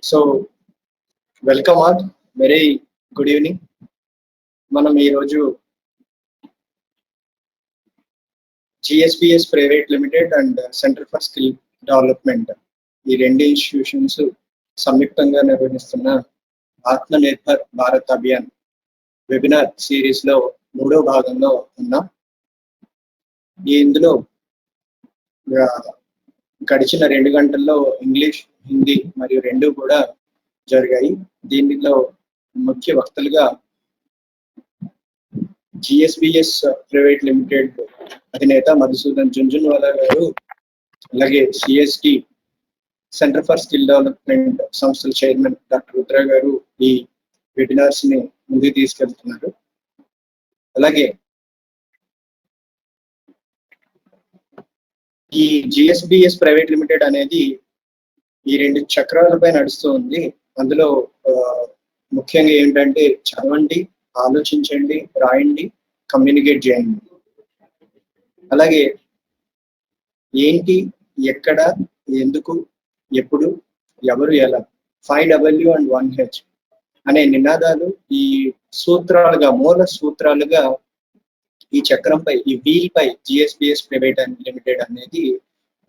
So welcome all, very good evening. మనం ఈరోజు GSBS private limited and centre for skill development ఈ రెండు institutions సంయుక్తంగా నిర్వహిస్తున్న ఆత్మ నిర్భర్ భారత్ అభియాన్ వెబినార్ సిరీస్ లో 3వ భాగంలో ఉన్నాం. ఇందులో గడిచిన 2 గంటల్లో ఇంగ్లీష్, హిందీ మరియు రెండు కూడా జరిగాయి. దీనిలో ముఖ్య వక్తలుగా జిఎస్బిఎస్ ప్రైవేట్ లిమిటెడ్ అధినేత మధుసూదన్ జుంజున్వాలా గారు, అలాగే CST centre for skill development సంస్థల చైర్మన్ డాక్టర్ రుద్ర గారు ఈ వెబినార్స్ ని ముందుకు తీసుకెళ్తున్నారు. అలాగే ఈ జిఎస్బిఎస్ ప్రైవేట్ లిమిటెడ్ అనేది ఈ 2 చక్రాలపై నడుస్తూ ఉంది. అందులో ముఖ్యంగా ఏంటంటే చదవండి, ఆలోచించండి, రాయండి, కమ్యూనికేట్ చేయండి. అలాగే ఏంటి, ఎక్కడ, ఎందుకు, ఎప్పుడు, ఎవరు, ఎలా 5W and 1H అనే నినాదాలు ఈ సూత్రాలుగా, మూల సూత్రాలుగా ఈ చక్రంపై, ఈ వీల్ పై జిఎస్బిఎస్ ప్రైవేట్ లిమిటెడ్ అనేది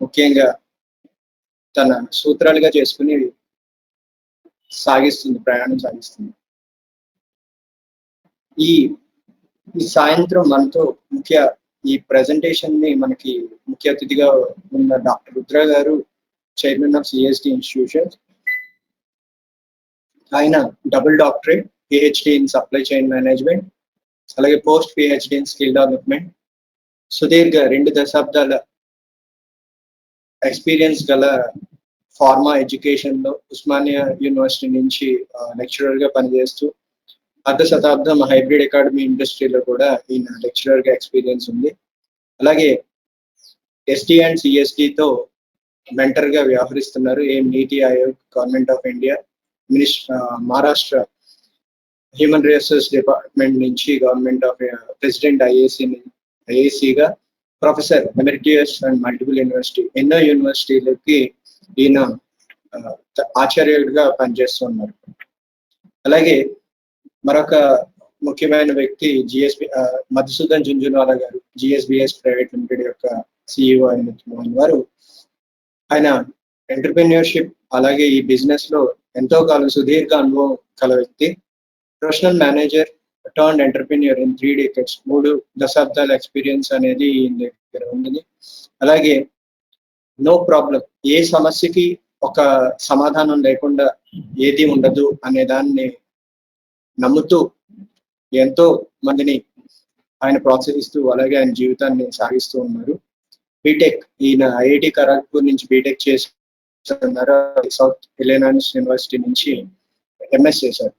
ముఖ్యంగా తన సూత్రాలుగా చేసుకుని ప్రయాణం సాగిస్తుంది. ఈ సాయంత్రం మనతో ఈ ప్రెజెంటేషన్ ని మనకి ముఖ్య అతిథిగా ఉన్న doctor Rudra garu, chairman of CST institutions. ఆయన double doctorate, PhD in supply chain management, అలాగే post PhD in skill development. సుదీర్ఘ 2 దశాబ్దాల ఎక్స్పీరియన్స్ గల ఫార్మా ఎడ్యుకేషన్ లో ఉస్మానియా యూనివర్సిటీ నుంచి లెక్చరర్ గా పనిచేస్తూ అర్ధ శతాబ్దం హైబ్రిడ్ అకాడమీ ఇండస్ట్రీలో కూడా ఈయన లెక్చరర్ గా ఎక్స్పీరియన్స్ ఉంది. అలాగే ఎస్టీ అండ్ సిఎస్టితో మెంటర్ గా వ్యవహరిస్తున్నారు. NITI Aayog, government of India, Maharashtra human resource department నుంచి గవర్నమెంట్ ఆఫ్ ప్రెసిడెంట్ ఐఏసీగా professor emeritus and multiple university, ఎన్నో యూనివర్సిటీలకి ఈయన ఆచార్యుడిగా పనిచేస్తున్నారు. అలాగే మరొక ముఖ్యమైన వ్యక్తి మధుసూదన్ జుంజున్వాలా గారు, జిఎస్బిఎస్ ప్రైవేట్ లిమిటెడ్ యొక్క సిఇఓ అయిన వారు. ఆయన ఎంటర్ప్రెన్యూర్షిప్ అలాగే ఈ బిజినెస్ లో ఎంతో కాలం సుదీర్ఘ అనుభవం కల వ్యక్తి. Professional manager turn entrepreneur in 3 decades, 3 దశాబ్దాల ఎక్స్పీరియన్స్ అనేది ఈయన దగ్గర ఉంది. అలాగే నో ప్రాబ్లం, ఏ సమస్యకి ఒక సమాధానం లేకుండా ఏది ఉండదు అనే దాన్ని నమ్ముతూ ఎంతో మందిని ఆయన ప్రోత్సహిస్తూ అలాగే ఆయన జీవితాన్ని సాగిస్తూ ఉన్నారు. బీటెక్, ఈయన ఐఐటి ఖరగ్పూర్ నుంచి బీటెక్ చేస్తున్నారు. సౌత్ ఇలినాయిస్ యూనివర్సిటీ నుంచి ఎంఎస్ చేశారు.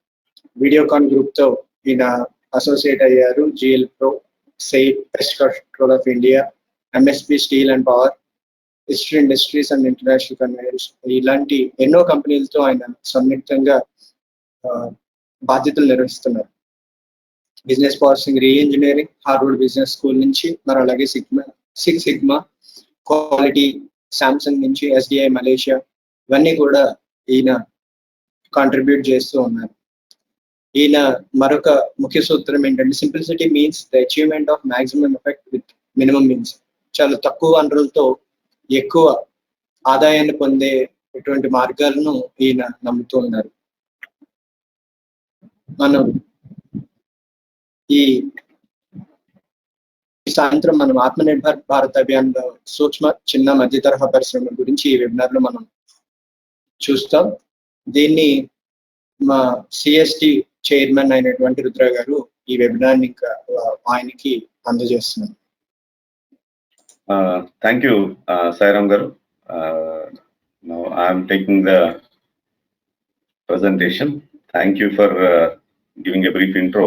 వీడియోకాన్ గ్రూప్ తో ఈయన అసోసియేట్ అయ్యారు. GL Pro, CEAT, pest control of India, MSP steel and power, history industries and international conveyors, ఇలాంటి ఎన్నో కంపెనీలతో ఆయన సంయుక్తంగా బాధ్యతలు నిర్వహిస్తున్నారు. Business processing re engineering, Harvard business school నుంచి, మరి అలాగే సిక్స్ సిగ్మా క్వాలిటీ, సామ్సంగ్ నుంచి, ఎస్డిఐ మలేషియా, ఇవన్నీ కూడా ఈయన కాంట్రిబ్యూట్ చేస్తూ ఉన్నారు. ఈయన మరొక ముఖ్య సూత్రం ఏంటంటే simplicity means the achievement of maximum effect with minimum means. చాలా తక్కువ వనరులతో ఎక్కువ ఆదాయాన్ని పొందే ఇటువంటి మార్గాలను ఈయన నమ్ముతూ ఉన్నారు. మనం ఈ సాయంత్రం మనం ఆత్మనిర్భర్ భారత్ అభియాన్ లో సూక్ష్మ, చిన్న, మధ్య తరహా పరిశ్రమల గురించి ఈ వెబినార్ లో మనం చూస్తాం. దీన్ని మా సిఎస్టి చైర్మన్ అయినటువంటి రుద్ర గారు ఈ వెబినార్ ని ఆయనకి అందజేస్తున్నారు. థ్యాంక్ యూ సాయిరామ్ గారు. I'm taking the presentation. Thank you for giving a brief intro.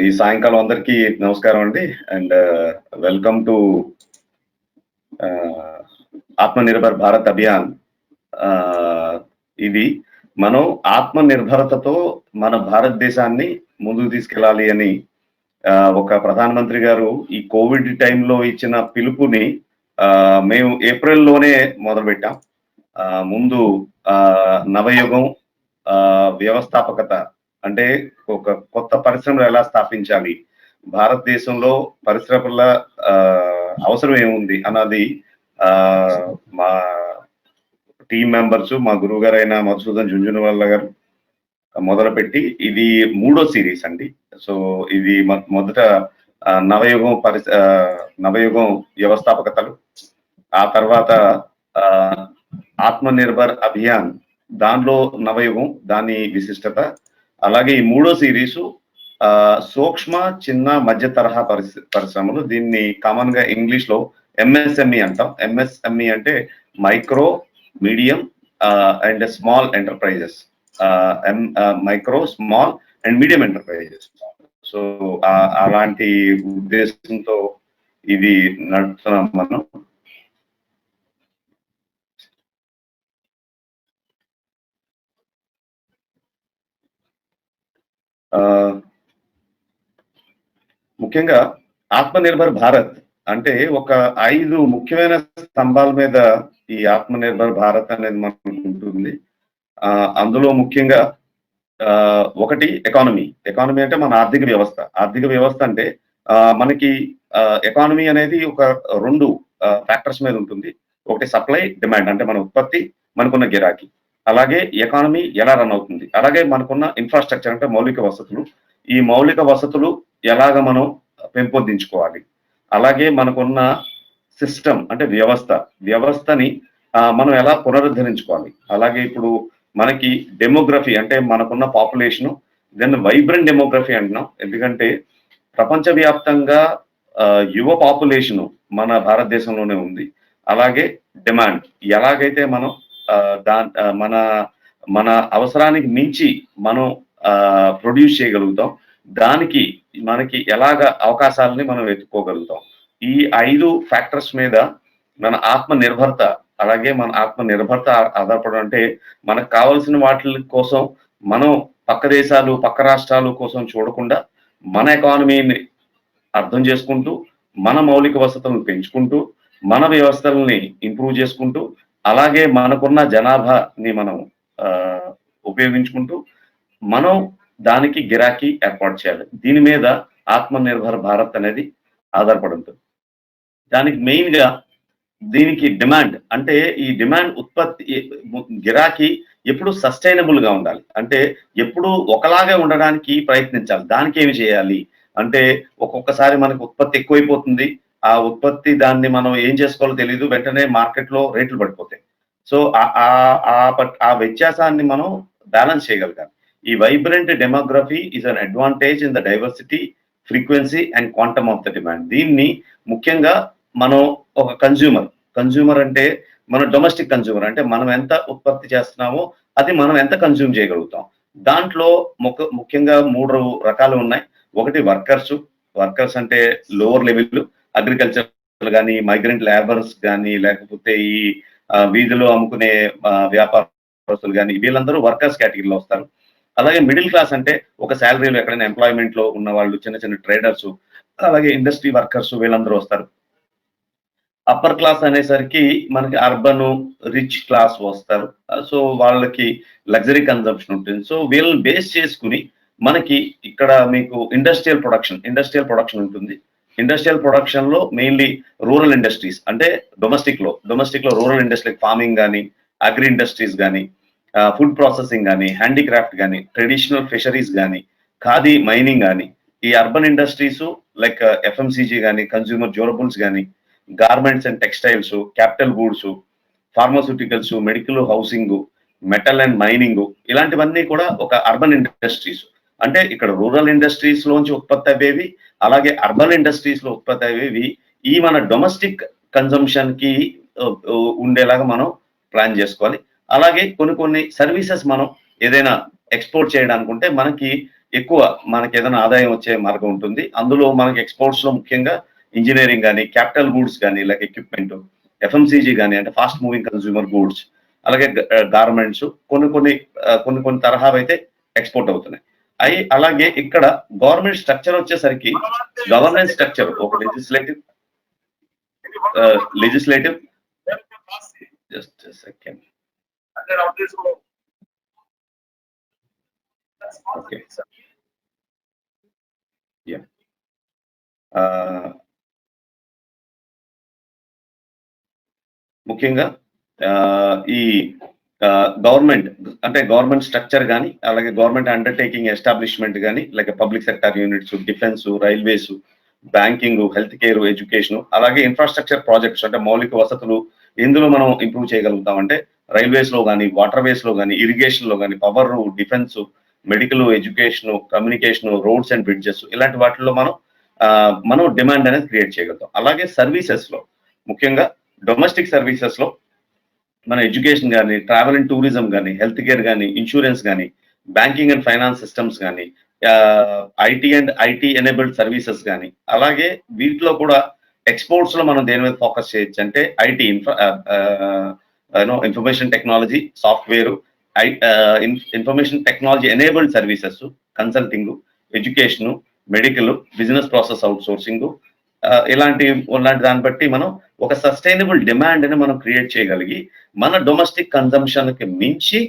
ఈ సాయంకాలం అందరికీ నమస్కారం అండి, and welcome to Atmanirbhar Bharat Abhiyan. ఇది మనం ఆత్మనిర్భరతతో మన భారతదేశాన్ని ముందుకు తీసుకెళ్ళాలి అని ఒక ప్రధానమంత్రి గారు ఈ కోవిడ్ టైంలో ఇచ్చిన పిలుపుని మేము ఏప్రిల్లోనే మొదలు పెట్టాం. ముందు నవయుగం వ్యవస్థాపకత అంటే ఒక కొత్త పరిశ్రమలు ఎలా స్థాపించాలి, భారతదేశంలో పరిశ్రమల అవసరం ఏముంది అన్నది మా టీం మెంబర్స్, మా గురువు గారైన మధుసూదన్ జుంజునవాల గారు మొదలుపెట్టి ఇది 3వ సిరీస్ అండి. సో ఇది మొదట నవయుగం వ్యవస్థాపకతలు, ఆ తర్వాత ఆత్మనిర్భర్ అభియాన్, దానిలో నవయుగం దాని విశిష్టత, అలాగే ఈ 3వ సిరీసు సూక్ష్మ చిన్న మధ్య తరహా పరిశ్రమలు, దీన్ని కామన్ గా ఇంగ్లీష్ లో ఎంఎస్ఎంఈ అంటాం. ఎంఎస్ఎంఈ అంటే micro, medium and small enterprises, micro, small and medium enterprises. So అలాంటి ఉద్దేశంతో ఇది నడుపుతున్నాం మనం. ముఖ్యంగా ఆత్మనిర్భర్ భారత్ అంటే ఒక 5 ముఖ్యమైన స్తంభాల మీద ఈ ఆత్మనిర్భర్ భారత్ అనేది మనకు ఉంటుంది. అందులో ముఖ్యంగా ఒకటి ఎకానమీ. ఎకానమీ అంటే మన ఆర్థిక వ్యవస్థ. ఆర్థిక వ్యవస్థ అంటే మనకి ఎకానమీ అనేది ఒక 2 ఫ్యాక్టర్స్ మీద ఉంటుంది. ఒకటి సప్లై, డిమాండ్ అంటే మన ఉత్పత్తి, మనకున్న గిరాకీ. అలాగే ఎకానమీ ఎలా రన్ అవుతుంది, అలాగే మనకున్న ఇన్ఫ్రాస్ట్రక్చర్ అంటే మౌలిక వసతులు. ఈ మౌలిక వసతులు ఎలాగ మనం పెంపొందించుకోవాలి, అలాగే మనకున్న సిస్టమ్ అంటే వ్యవస్థని మనం ఎలా పునరుద్ధరించుకోవాలి. అలాగే ఇప్పుడు మనకి డెమోగ్రఫీ అంటే మనకున్న పాపులేషను, దెన్ వైబ్రెంట్ డెమోగ్రఫీ అంటున్నాం. ఎందుకంటే ప్రపంచవ్యాప్తంగా యువ పాపులేషను మన భారతదేశంలోనే ఉంది. అలాగే డిమాండ్ ఎలాగైతే మనం మన అవసరానికి మించి మనం ప్రొడ్యూస్ చేయగలుగుతాం, దానికి మనకి ఎలాగ అవకాశాలని మనం వెతుక్కోగలుగుతాం. ఈ 5 ఫ్యాక్టర్స్ మీద మన ఆత్మనిర్భరత, అలాగే మన ఆత్మనిర్భరత ఆధారపడడం అంటే మనకు కావాల్సిన వాటి కోసం మనం పక్క దేశాలు, పక్క రాష్ట్రాలు కోసం చూడకుండా మన ఎకానమీని అర్థం చేసుకుంటూ, మన మౌలిక వసతులను పెంచుకుంటూ, మన వ్యవస్థలని ఇంప్రూవ్ చేసుకుంటూ, అలాగే మనకున్న జనాభాని మనం ఉపయోగించుకుంటూ మనం దానికి గిరాకీ ఏర్పాటు చేయాలి. దీని మీద ఆత్మనిర్భర్ భారత్ అనేది ఆధారపడి ఉంటుంది. దానికి మెయిన్ గా దీనికి డిమాండ్ అంటే ఈ డిమాండ్ ఉత్పత్తి గిరాకీ ఎప్పుడు సస్టైనబుల్ గా ఉండాలి. అంటే ఎప్పుడు ఒకలాగే ఉండడానికి ప్రయత్నించాలి. దానికి ఏమి చేయాలి అంటే ఒక్కొక్కసారి మనకు ఉత్పత్తి ఎక్కువైపోతుంది, ఆ ఉత్పత్తి దాన్ని మనం ఏం చేసుకోవాలో తెలియదు, వెంటనే మార్కెట్ లో రేట్లు పడిపోతాయి. సో ఆ వ్యత్యాసాన్ని మనం బ్యాలెన్స్ చేయగలగాలి. ఈ vibrant demography is an advantage in the diversity, frequency and quantum of the demand. దీన్ని ముఖ్యంగా మనం ఒక కన్జ్యూమర్ అంటే మన డొమెస్టిక్ కన్జ్యూమర్ అంటే మనం ఎంత ఉత్పత్తి చేస్తున్నామో అది మనం ఎంత కన్జ్యూమ్ చేయగలుగుతాం. దాంట్లో ముఖ్యంగా 3 రకాలు ఉన్నాయి. ఒకటి వర్కర్స్ అంటే లోవర్ లెవెల్, అగ్రికల్చర్ కానీ, మైగ్రెంట్ లేబర్స్ కానీ, లేకపోతే ఈ వీధిలో అమ్ముకునే వ్యాపారస్తులు కానీ, వీళ్ళందరూ వర్కర్స్ కేటగిరీలో వస్తారు. అలాగే మిడిల్ క్లాస్ అంటే ఒక శాలరీలో ఎక్కడైనా ఎంప్లాయ్మెంట్ లో ఉన్న వాళ్ళు, చిన్న ట్రేడర్స్, అలాగే ఇండస్ట్రీ వర్కర్స్, వీళ్ళందరూ వస్తారు. అప్పర్ క్లాస్ అనేసరికి మనకి అర్బన్ రిచ్ క్లాస్ వస్తారు. సో వాళ్ళకి లగ్జరీ కన్జంప్షన్ ఉంటుంది. సో వీళ్ళని బేస్ చేసుకుని మనకి ఇక్కడ మీకు ఇండస్ట్రియల్ ప్రొడక్షన్ ఉంటుంది. ఇండస్ట్రియల్ ప్రొడక్షన్ లో మెయిన్లీ రూరల్ ఇండస్ట్రీస్ అంటే డొమెస్టిక్ లో రూరల్ ఇండస్ట్రీ, ఫార్మింగ్ కానీ, అగ్రి ఇండస్ట్రీస్ కానీ, ఫుడ్ ప్రాసెసింగ్ కానీ, హ్యాండీక్రాఫ్ట్ కానీ, ట్రెడిషనల్ ఫిషరీస్ కానీ, ఖాదీ, మైనింగ్ కానీ, ఈ అర్బన్ ఇండస్ట్రీస్ లైక్ ఎఫ్ఎంసీజీ కానీ, కన్స్యూమర్ డ్యూరబుల్స్ కానీ, garments and textiles, capital goods, pharmaceuticals, medical, housing, metal and mining, ఇలాంటివన్నీ కూడా ఒక అర్బన్ ఇండస్ట్రీస్. అంటే ఇక్కడ రూరల్ ఇండస్ట్రీస్ లోంచి ఉత్పత్తి అయ్యేవి, అలాగే అర్బన్ ఇండస్ట్రీస్ లో ఉత్పత్తి అయ్యేవి ఈ మన డొమెస్టిక్ కన్జంప్షన్ కి ఉండేలాగా మనం ప్లాన్ చేసుకోవాలి. అలాగే కొన్ని సర్వీసెస్ మనం ఏదైనా ఎక్స్పోర్ట్ చేయడానికి ఉంటే మనకి ఏదైనా ఆదాయం వచ్చే మార్గం ఉంటుంది. అందులో మనకి ఎక్స్పోర్ట్స్ లో ముఖ్యంగా ఇంజనీరింగ్ కానీ, క్యాపిటల్ గూడ్స్ కానీ, లైక్ ఎక్విప్మెంట్, ఎఫ్ఎంసీజీ కానీ అంటే ఫాస్ట్ మూవింగ్ కన్స్యూమర్ గూడ్స్, అలాగే గార్మెంట్స్, కొన్ని తరహాలు అయితే ఎక్స్పోర్ట్ అవుతున్నాయి. అలాగే ఇక్కడ గవర్నమెంట్ స్ట్రక్చర్ వచ్చేసరికి గవర్నెన్స్ స్ట్రక్చర్ ఒక legislative legislative. Just a second. Okay. Yeah. ముఖ్యంగా ఈ గవర్నమెంట్ అంటే గవర్నమెంట్ స్ట్రక్చర్ కానీ అలాగే గవర్నమెంట్ అండర్టేకింగ్ ఎస్టాబ్లిష్మెంట్ కానీ like public sector units, defence, railways, banking, health care, education, అలాగే ఇన్ఫ్రాస్ట్రక్చర్ ప్రాజెక్ట్స్ అంటే మౌలిక వసతులు ఎందులో మనం ఇంప్రూవ్ చేయగలుగుతాం అంటే రైల్వేస్ లో కానీ, వాటర్ వేస్ లో కానీ, ఇరిగేషన్ లో కానీ, power, defence, medical, education, communication, roads and bridges ఇలాంటి వాటిల్లో మనం డిమాండ్ అనేది క్రియేట్ చేయగలుగుతాం. అలాగే సర్వీసెస్ లో ముఖ్యంగా డొమెస్టిక్ సర్వీసెస్ లో మన ఎడ్యుకేషన్ కానీ, ట్రావెల్ అండ్ టూరిజం కానీ, హెల్త్ కేర్ కానీ, ఇన్సూరెన్స్ కానీ, బ్యాంకింగ్ అండ్ ఫైనాన్స్ సిస్టమ్స్ కానీ, IT and IT enabled services కానీ, అలాగే వీటిలో కూడా ఎక్స్పోర్ట్స్ లో మనం దేని మీద ఫోకస్ చేయొచ్చు అంటే IT information technology, software, information technology enabled services, consulting, education, medical, business process out sourcing, ఇలాంటి దాన్ని బట్టి మనం ఒక సస్టైనబుల్ డిమాండ్ ని మనం క్రియేట్ చేయగలిగి మన డొమెస్టిక్ కన్జంప్షన్ కి మించి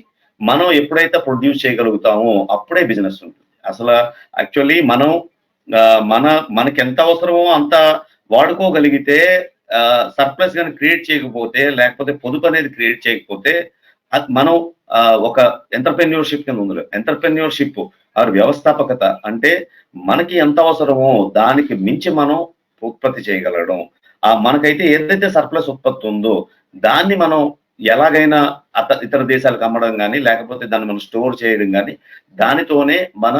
మనం ఎప్పుడైతే ప్రొడ్యూస్ చేయగలుగుతామో అప్పుడే బిజినెస్ ఉంటుంది. అసలు యాక్చువల్లీ మనం మనకి ఎంత అవసరమో అంత వాడుకోగలిగితే సర్ప్లస్ కానీ క్రియేట్ చేయకపోతే లేకపోతే పొదుపు అనేది క్రియేట్ చేయకపోతే మనం ఒక ఎంటర్ప్రెన్యూర్షిప్ కింద ఉంది. ఎంటర్ప్రెన్యూర్షిప్ ఆర్ వ్యవస్థాపకత అంటే మనకి ఎంత అవసరమో దానికి మించి మనం ఉత్పత్తి చేయగలగడం. మనకైతే ఏదైతే సర్ప్లస్ ఉత్పత్తి ఉందో దాన్ని మనం ఎలాగైనా ఇతర దేశాలకు అమ్మడం కానీ లేకపోతే దాన్ని మనం స్టోర్ చేయడం కానీ దానితోనే మన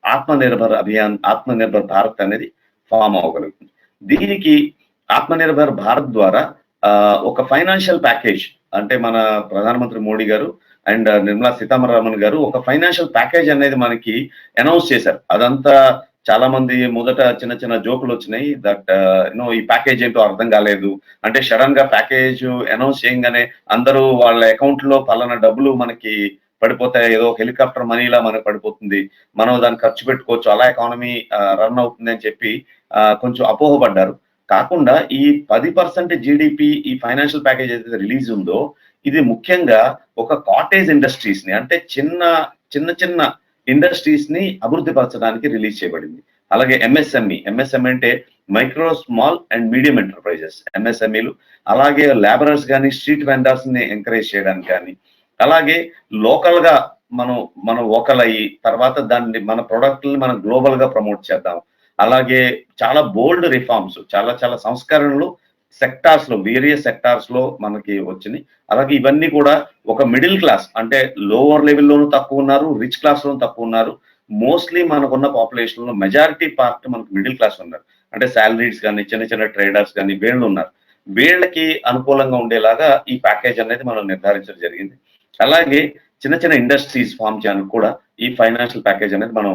ఆత్మనిర్భర్ అభియాన్, ఆత్మనిర్భర్ భారత్ అనేది ఫామ్ అవ్వగలుగుతుంది. దీనికి ఆత్మనిర్భర్ భారత్ ద్వారా ఒక ఫైనాన్షియల్ ప్యాకేజ్ అంటే మన ప్రధానమంత్రి మోడీ గారు అండ్ నిర్మలా సీతారామన్ గారు ఒక ఫైనాన్షియల్ ప్యాకేజ్ అనేది మనకి అనౌన్స్ చేశారు. అదంతా చాలా మంది మొదట చిన్న చిన్న జోకులు వచ్చినాయి దట్ ఈ ప్యాకేజ్ ఏంటో అర్థం కాలేదు అంటే సడన్ గా ప్యాకేజ్ అనౌన్స్ చేయగానే అందరూ వాళ్ళ అకౌంట్ లో పలానా డబ్బులు మనకి పడిపోతాయి, ఏదో హెలికాప్టర్ మనీలా మనకు పడిపోతుంది, మనం దాన్ని ఖర్చు పెట్టుకోవచ్చు, అలా ఎకానమీ రన్ అవుతుంది అని చెప్పి కొంచెం అపోహపడ్డారు. కాకుండా ఈ 10% జీడిపి ఈ ఫైనాన్షియల్ ప్యాకేజ్ ఏదైతే రిలీజ్ ఉందో ఇది ముఖ్యంగా ఒక కాటేజ్ ఇండస్ట్రీస్ ని అంటే చిన్న ఇండస్ట్రీస్ ని అభివృద్ధి పరచడానికి రిలీజ్ చేయబడింది. అలాగే ఎంఎస్ఎంఈ అంటే micro small and medium enterprises ఎంఎస్ఎంఈలు, అలాగే లేబరర్స్ కానీ స్ట్రీట్ వెండర్స్ ని ఎంకరేజ్ చేయడానికి కానీ, అలాగే లోకల్ గా మనం వోకల్ అయ్యి తర్వాత దాన్ని మన ప్రొడక్ట్ని మనం గ్లోబల్ గా ప్రమోట్ చేద్దాం. అలాగే చాలా బోల్డ్ రిఫార్మ్స్, చాలా సంస్కరణలు సెక్టార్స్ లో వేరియస్ సెక్టార్స్ లో మనకి వచ్చినాయి. అలాగే ఇవన్నీ కూడా ఒక మిడిల్ క్లాస్ అంటే లోవర్ లెవెల్లోనూ తక్కువ ఉన్నారు, రిచ్ క్లాస్ లోనూ తక్కువ ఉన్నారు. మోస్ట్లీ మనకున్న పాపులేషన్ లో మెజారిటీ పార్ట్ మనకు మిడిల్ క్లాస్ ఉన్నారు. అంటే శాలరీస్ కానీ చిన్న ట్రేడర్స్ కానీ వీళ్ళు ఉన్నారు. వీళ్ళకి అనుకూలంగా ఉండేలాగా ఈ ప్యాకేజ్ అనేది మనం నిర్ధారించడం జరిగింది. అలాగే చిన్న ఇండస్ట్రీస్ ఫామ్ చేయడానికి కూడా ఈ ఫైనాన్షియల్ ప్యాకేజ్ అనేది మనం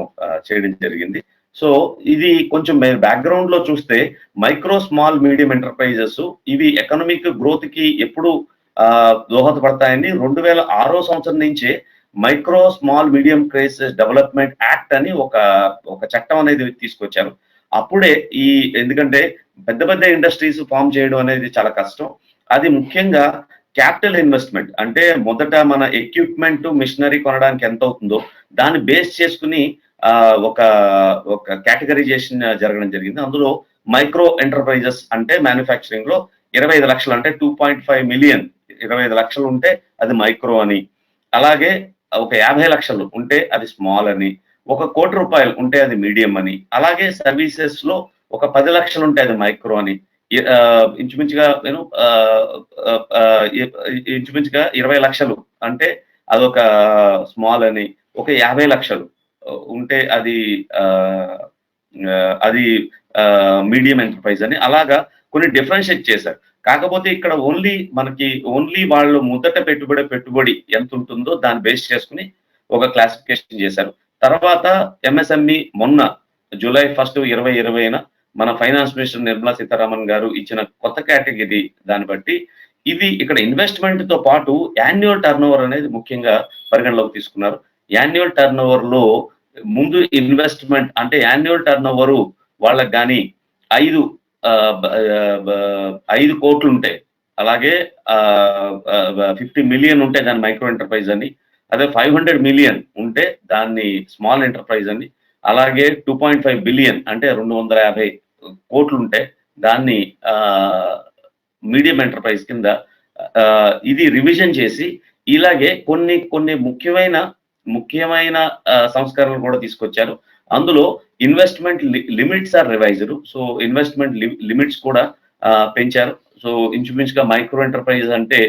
చేయడం జరిగింది. సో ఇది కొంచెం బ్యాక్గ్రౌండ్ లో చూస్తే మైక్రో స్మాల్ మీడియం ఎంటర్ప్రైజెస్ ఇవి ఎకనామిక్ గ్రోత్ కి ఎప్పుడు దోహదపడతాయని 2006 సంవత్సరం నుంచే micro small medium crisis development act అని ఒక చట్టం అనేది తీసుకొచ్చారు. అప్పుడే ఎందుకంటే పెద్ద ఇండస్ట్రీస్ ఫామ్ చేయడం అనేది చాలా కష్టం. అది ముఖ్యంగా క్యాపిటల్ ఇన్వెస్ట్మెంట్ అంటే మొదట మన ఎక్విప్మెంట్ మిషనరీ కొనడానికి ఎంత అవుతుందో దాన్ని బేస్ చేసుకుని ఒక కేటగరైజేషన్ జరగడం జరిగింది. అందులో మైక్రో ఎంటర్ప్రైజెస్ అంటే మ్యానుఫ్యాక్చరింగ్ లో 25 లక్షలు అంటే 2.5 మిలియన్ 25 లక్షలు ఉంటే అది మైక్రో అని, అలాగే ఒక 50 లక్షలు ఉంటే అది స్మాల్ అని, 1 కోటి రూపాయలు ఉంటే అది మీడియం అని, అలాగే సర్వీసెస్ లో ఒక 10 లక్షలు ఉంటే అది మైక్రో అని, ఇంచుమించుగా 20 లక్షలు అంటే అదొక స్మాల్ అని, ఒక 50 లక్షలు ఉంటే అది మీడియం ఎంటర్ప్రైజ్ అని అలాగా కొన్ని డిఫరెన్షియేట్ చేశారు. కాకపోతే ఇక్కడ ఓన్లీ వాళ్ళు మొదట పెట్టుబడి ఎంత ఉంటుందో దాన్ని బేస్ చేసుకుని ఒక క్లాసిఫికేషన్ చేశారు. తర్వాత ఎంఎస్ఎంఈ మొన్న జూలై 1, 2020 మన ఫైనాన్స్ మినిస్టర్ నిర్మలా సీతారామన్ గారు ఇచ్చిన కొత్త కేటగిరీ దాన్ని బట్టి ఇది ఇక్కడ ఇన్వెస్ట్మెంట్ తో పాటు యాన్యువల్ టర్నోవర్ అనేది ముఖ్యంగా పరిగణలోకి తీసుకున్నారు. యాన్యువల్ టర్నోవర్ లో ముందు ఇన్వెస్ట్మెంట్ అంటే యాన్యువల్ టర్నోవర్ వాళ్ళకి కానీ 5 5 కోట్లు ఉంటాయి, అలాగే 50 మిలియన్ ఉంటే దాన్ని మైక్రో ఎంటర్ప్రైజ్ అని, అదే 500 మిలియన్ ఉంటే దాన్ని స్మాల్ ఎంటర్ప్రైజ్ అని, అలాగే 2.5 బిలియన్ అంటే 250 కోట్లు ఉంటే దాన్ని మీడియం ఎంటర్ప్రైజ్ కింద ఇది రివిజన్ చేసి ఇలాగే కొన్ని కొన్ని ముఖ్యమైన సంస్కరణలు కూడా తీసుకొచ్చారు. అందులో investment limits are revised. So investment limits కూడా పెంచారు. సో ఇంచుమించుగా మైక్రో ఎంటర్ప్రైజ్ అంటే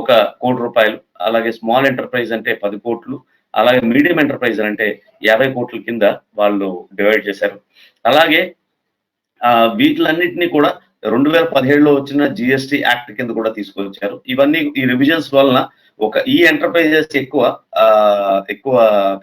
1 కోటి రూపాయలు, అలాగే స్మాల్ ఎంటర్ప్రైజ్ అంటే 10 కోట్లు, అలాగే మీడియం ఎంటర్ప్రైజ్ అంటే 50 కోట్ల కింద వాళ్ళు డివైడ్ చేశారు. అలాగే వీటిలన్నింటినీ కూడా 2017లో వచ్చిన జిఎస్టి యాక్ట్ కింద కూడా తీసుకొచ్చారు. ఇవన్నీ ఈ రివిజన్స్ వలన ఈ ఎంటర్ప్రైజెస్ ఎక్కువ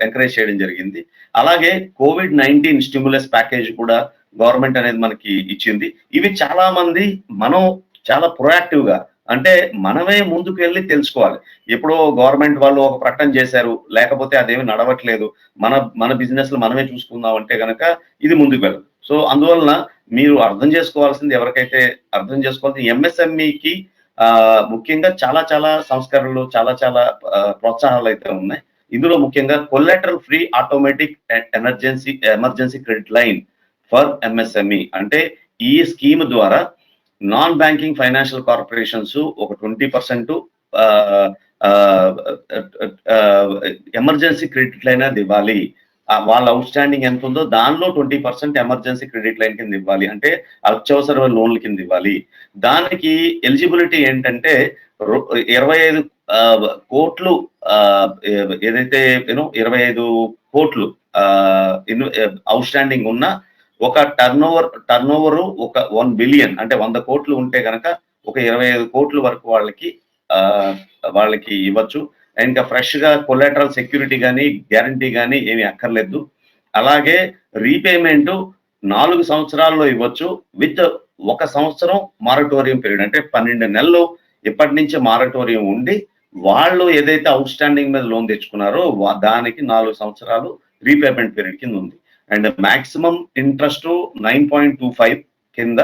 ఎంకరేజ్ చేయడం జరిగింది. అలాగే COVID-19 స్టిమ్యులస్ ప్యాకేజ్ కూడా గవర్నమెంట్ అనేది మనకి ఇచ్చింది. ఇవి చాలా మంది మనం చాలా ప్రొయాక్టివ్ గా, అంటే మనమే ముందుకు వెళ్ళి తెలుసుకోవాలి. ఎప్పుడో గవర్నమెంట్ వాళ్ళు ఒక ప్రకటన చేశారు, లేకపోతే అదేమి నడవట్లేదు, మన బిజినెస్ లో మనమే చూసుకుందాం అంటే గనక ఇది ముందుకు వెళ్ళదు. సో అందువలన మీరు అర్థం చేసుకోవాల్సింది, ఎవరికైతే అర్థం చేసుకోవాల్సింది, ఎంఎస్ఎంఈకి ముఖ్యంగా చాలా సంస్కరణలు, చాలా ప్రోత్సాహాలు అయితే ఉన్నాయి. ఇందులో ముఖ్యంగా collateral free automatic emergency credit line for MSME, అంటే ఈ స్కీమ్ ద్వారా నాన్ బ్యాంకింగ్ ఫైనాన్షియల్ కార్పొరేషన్స్ ఒక 20% ఎమర్జెన్సీ క్రెడిట్ లైన్ అది ఇవ్వాలి. వాళ్ళ అవుట్ స్టాండింగ్ ఎంత ఉందో దానిలో 20% ఎమర్జెన్సీ క్రెడిట్ లైన్ కింద ఇవ్వాలి, అంటే అత్యవసర లోన్ల కింద ఇవ్వాలి. దానికి ఎలిజిబిలిటీ ఏంటంటే 25 కోట్లు, ఏదైతే 25 కోట్లు అవుట్ స్టాండింగ్ ఉన్న ఒక టర్న్ ఓవర్ ఒక 1 బిలియన్ అంటే 100 కోట్లు ఉంటే కనుక ఒక 25 కోట్ల వరకు వాళ్ళకి ఇవ్వచ్చు. ఇంకా ఫ్రెష్ గా కొలాటరల్ సెక్యూరిటీ కానీ గ్యారంటీ కానీ ఏమి అక్కర్లేదు. అలాగే రీపేమెంట్ 4 సంవత్సరాల్లో ఇవ్వచ్చు విత్ 1 సంవత్సరం మారటోరియం పీరియడ్, అంటే 12 నెలలు ఇప్పటి నుంచి మారటోరియం ఉండి వాళ్ళు ఏదైతే అవుట్ స్టాండింగ్ మీద లోన్ తెచ్చుకున్నారో దానికి 4 సంవత్సరాలు రీపేమెంట్ పీరియడ్ కింద ఉంది. అండ్ మాక్సిమం ఇంట్రెస్ట్ 9.25 కింద,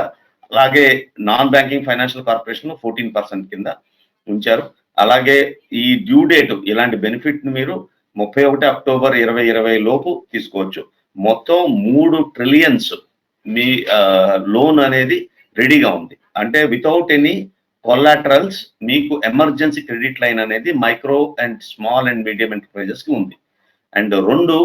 అలాగే నాన్ బ్యాంకింగ్ ఫైనాన్షియల్ కార్పొరేషన్ 14% కింద ఉంచారు. అలాగే ఈ డ్యూ డేట్, ఇలాంటి బెనిఫిట్ ని మీరు 31 అక్టోబర్ 2020 లోపు తీసుకోవచ్చు. మొత్తం 3 ట్రిలియన్స్ మీ లోన్ అనేది రెడీగా ఉంది. అంటే వితౌట్ ఎనీ కొలాటరల్స్ మీకు ఎమర్జెన్సీ క్రెడిట్ లైన్ అనేది micro and small and medium enterprises కి ఉంది. అండ్ 2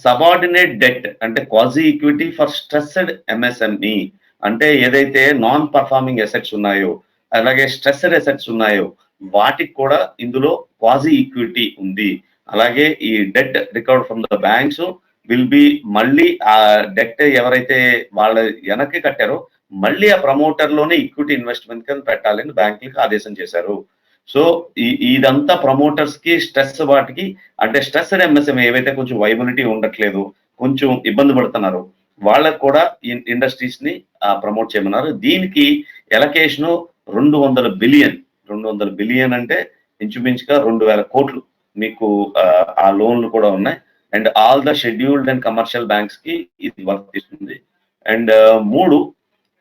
సబార్డినేట్ డెట్, అంటే quasi equity for stressed MSME, అంటే ఏదైతే నాన్ పర్ఫార్మింగ్ అసెట్స్ ఉన్నాయో, అలాగే స్ట్రెస్డ్ అసెట్స్ ఉన్నాయో వాటికి కూడా ఇందులో క్వాజీ ఈక్విటీ ఉంది. అలాగే ఈ debt recovered from the banks will be, మళ్ళీ ఆ డెట్ ఎవరైతే వాళ్ళ వెనక్కి కట్టారో మళ్ళీ ఆ ప్రమోటర్ లోనే ఈక్విటీ ఇన్వెస్ట్మెంట్ కింద పెట్టాలని బ్యాంకులకు ఆదేశం చేశారు. సో ఇదంతా ప్రమోటర్స్ కి స్ట్రెస్, వాటికి అంటే స్ట్రెస్డ్ ఎంఎస్ఎంఈ ఏవైతే కొంచెం వైబిలిటీ ఉండట్లేదు, కొంచెం ఇబ్బంది పడుతున్నారు, వాళ్ళకు కూడా ఇండస్ట్రీస్ ని ప్రమోట్ చేయమన్నారు. దీనికి ఎలకేషన్ 200 బిలియన్ అంటే ఇంచుమించుగా 2000 కోట్లు మీకు ఆ లోన్లు కూడా ఉన్నాయి. And all the scheduled and commercial banks కి ఇది వర్తిస్తుంది. And 3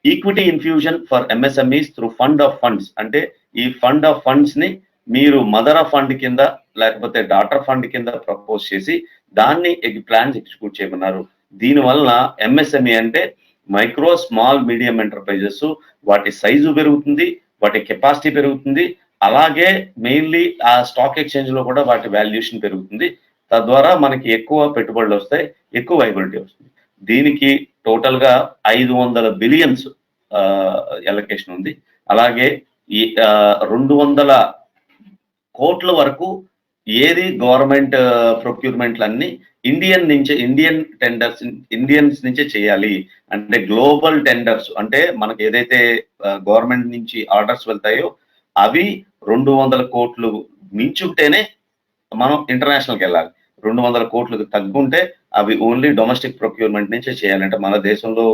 equity infusion for MSMEs through fund of funds, అంటే ఈ ఫండ్ ఆఫ్ ఫండ్స్ ని మీరు మదర్ ఆఫ్ ఫండ్ కింద లేకపోతే డాటర్ ఫండ్ కింద ప్రపోజ్ చేసి దాన్ని ప్లాన్స్ ఎగ్జిక్యూట్ చేయమన్నారు. దీనివల్ల ఎంఎస్ఎంఈ అంటే మైక్రో స్మాల్ మీడియం ఎంటర్ప్రైజెస్, వాటి సైజు పెరుగుతుంది, వాటి కెపాసిటీ పెరుగుతుంది, అలాగే మెయిన్లీ ఆ స్టాక్ ఎక్స్చేంజ్ లో కూడా వాటి వాల్యుయేషన్ పెరుగుతుంది. తద్వారా మనకి ఎక్కువ పెట్టుబడులు వస్తాయి, ఎక్కువ వైబిలిటీ వస్తుంది. దీనికి టోటల్ గా 500 బిలియన్స్ ఎలకేషన్ ఉంది. అలాగే ఈ 200 కోట్ల వరకు ఏది గవర్నమెంట్ ప్రొక్యూర్మెంట్లన్నీ ఇండియన్స్ నుంచే చేయాలి. అంటే గ్లోబల్ టెండర్స్, అంటే మనకి ఏదైతే గవర్నమెంట్ నుంచి ఆర్డర్స్ వెళ్తాయో అవి 200 కోట్లు మించుంటేనే మనం ఇంటర్నేషనల్కి వెళ్ళాలి. 200 కోట్లకు తగ్గుంటే అవి ఓన్లీ డొమెస్టిక్ ప్రొక్యూర్మెంట్ నుంచే చేయాలంటే మన దేశంలో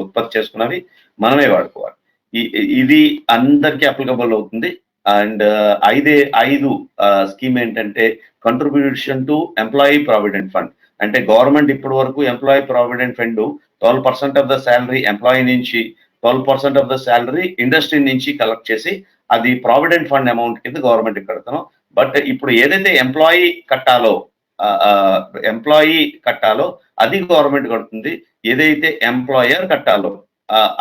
ఉత్పత్తి చేసుకున్నవి మనమే వాడుకోవాలి. ఇది అందరికీ అప్లికబుల్ అవుతుంది. అండ్ 5 స్కీమ్ ఏంటంటే contribution to employee provident fund, అంటే గవర్నమెంట్ ఇప్పటి వరకు employee provident fund 12% of the salary employee నుంచి 12% ఆఫ్ ద శాలరీ ఇండస్ట్రీ నుంచి కలెక్ట్ చేసి అది ప్రావిడెంట్ ఫండ్ అమౌంట్ కింద గవర్నమెంట్ కడతాం. బట్ ఇప్పుడు ఏదైతే ఎంప్లాయీ కట్టాలో అది గవర్నమెంట్ కడుతుంది. ఏదైతే ఎంప్లాయర్ కట్టాలో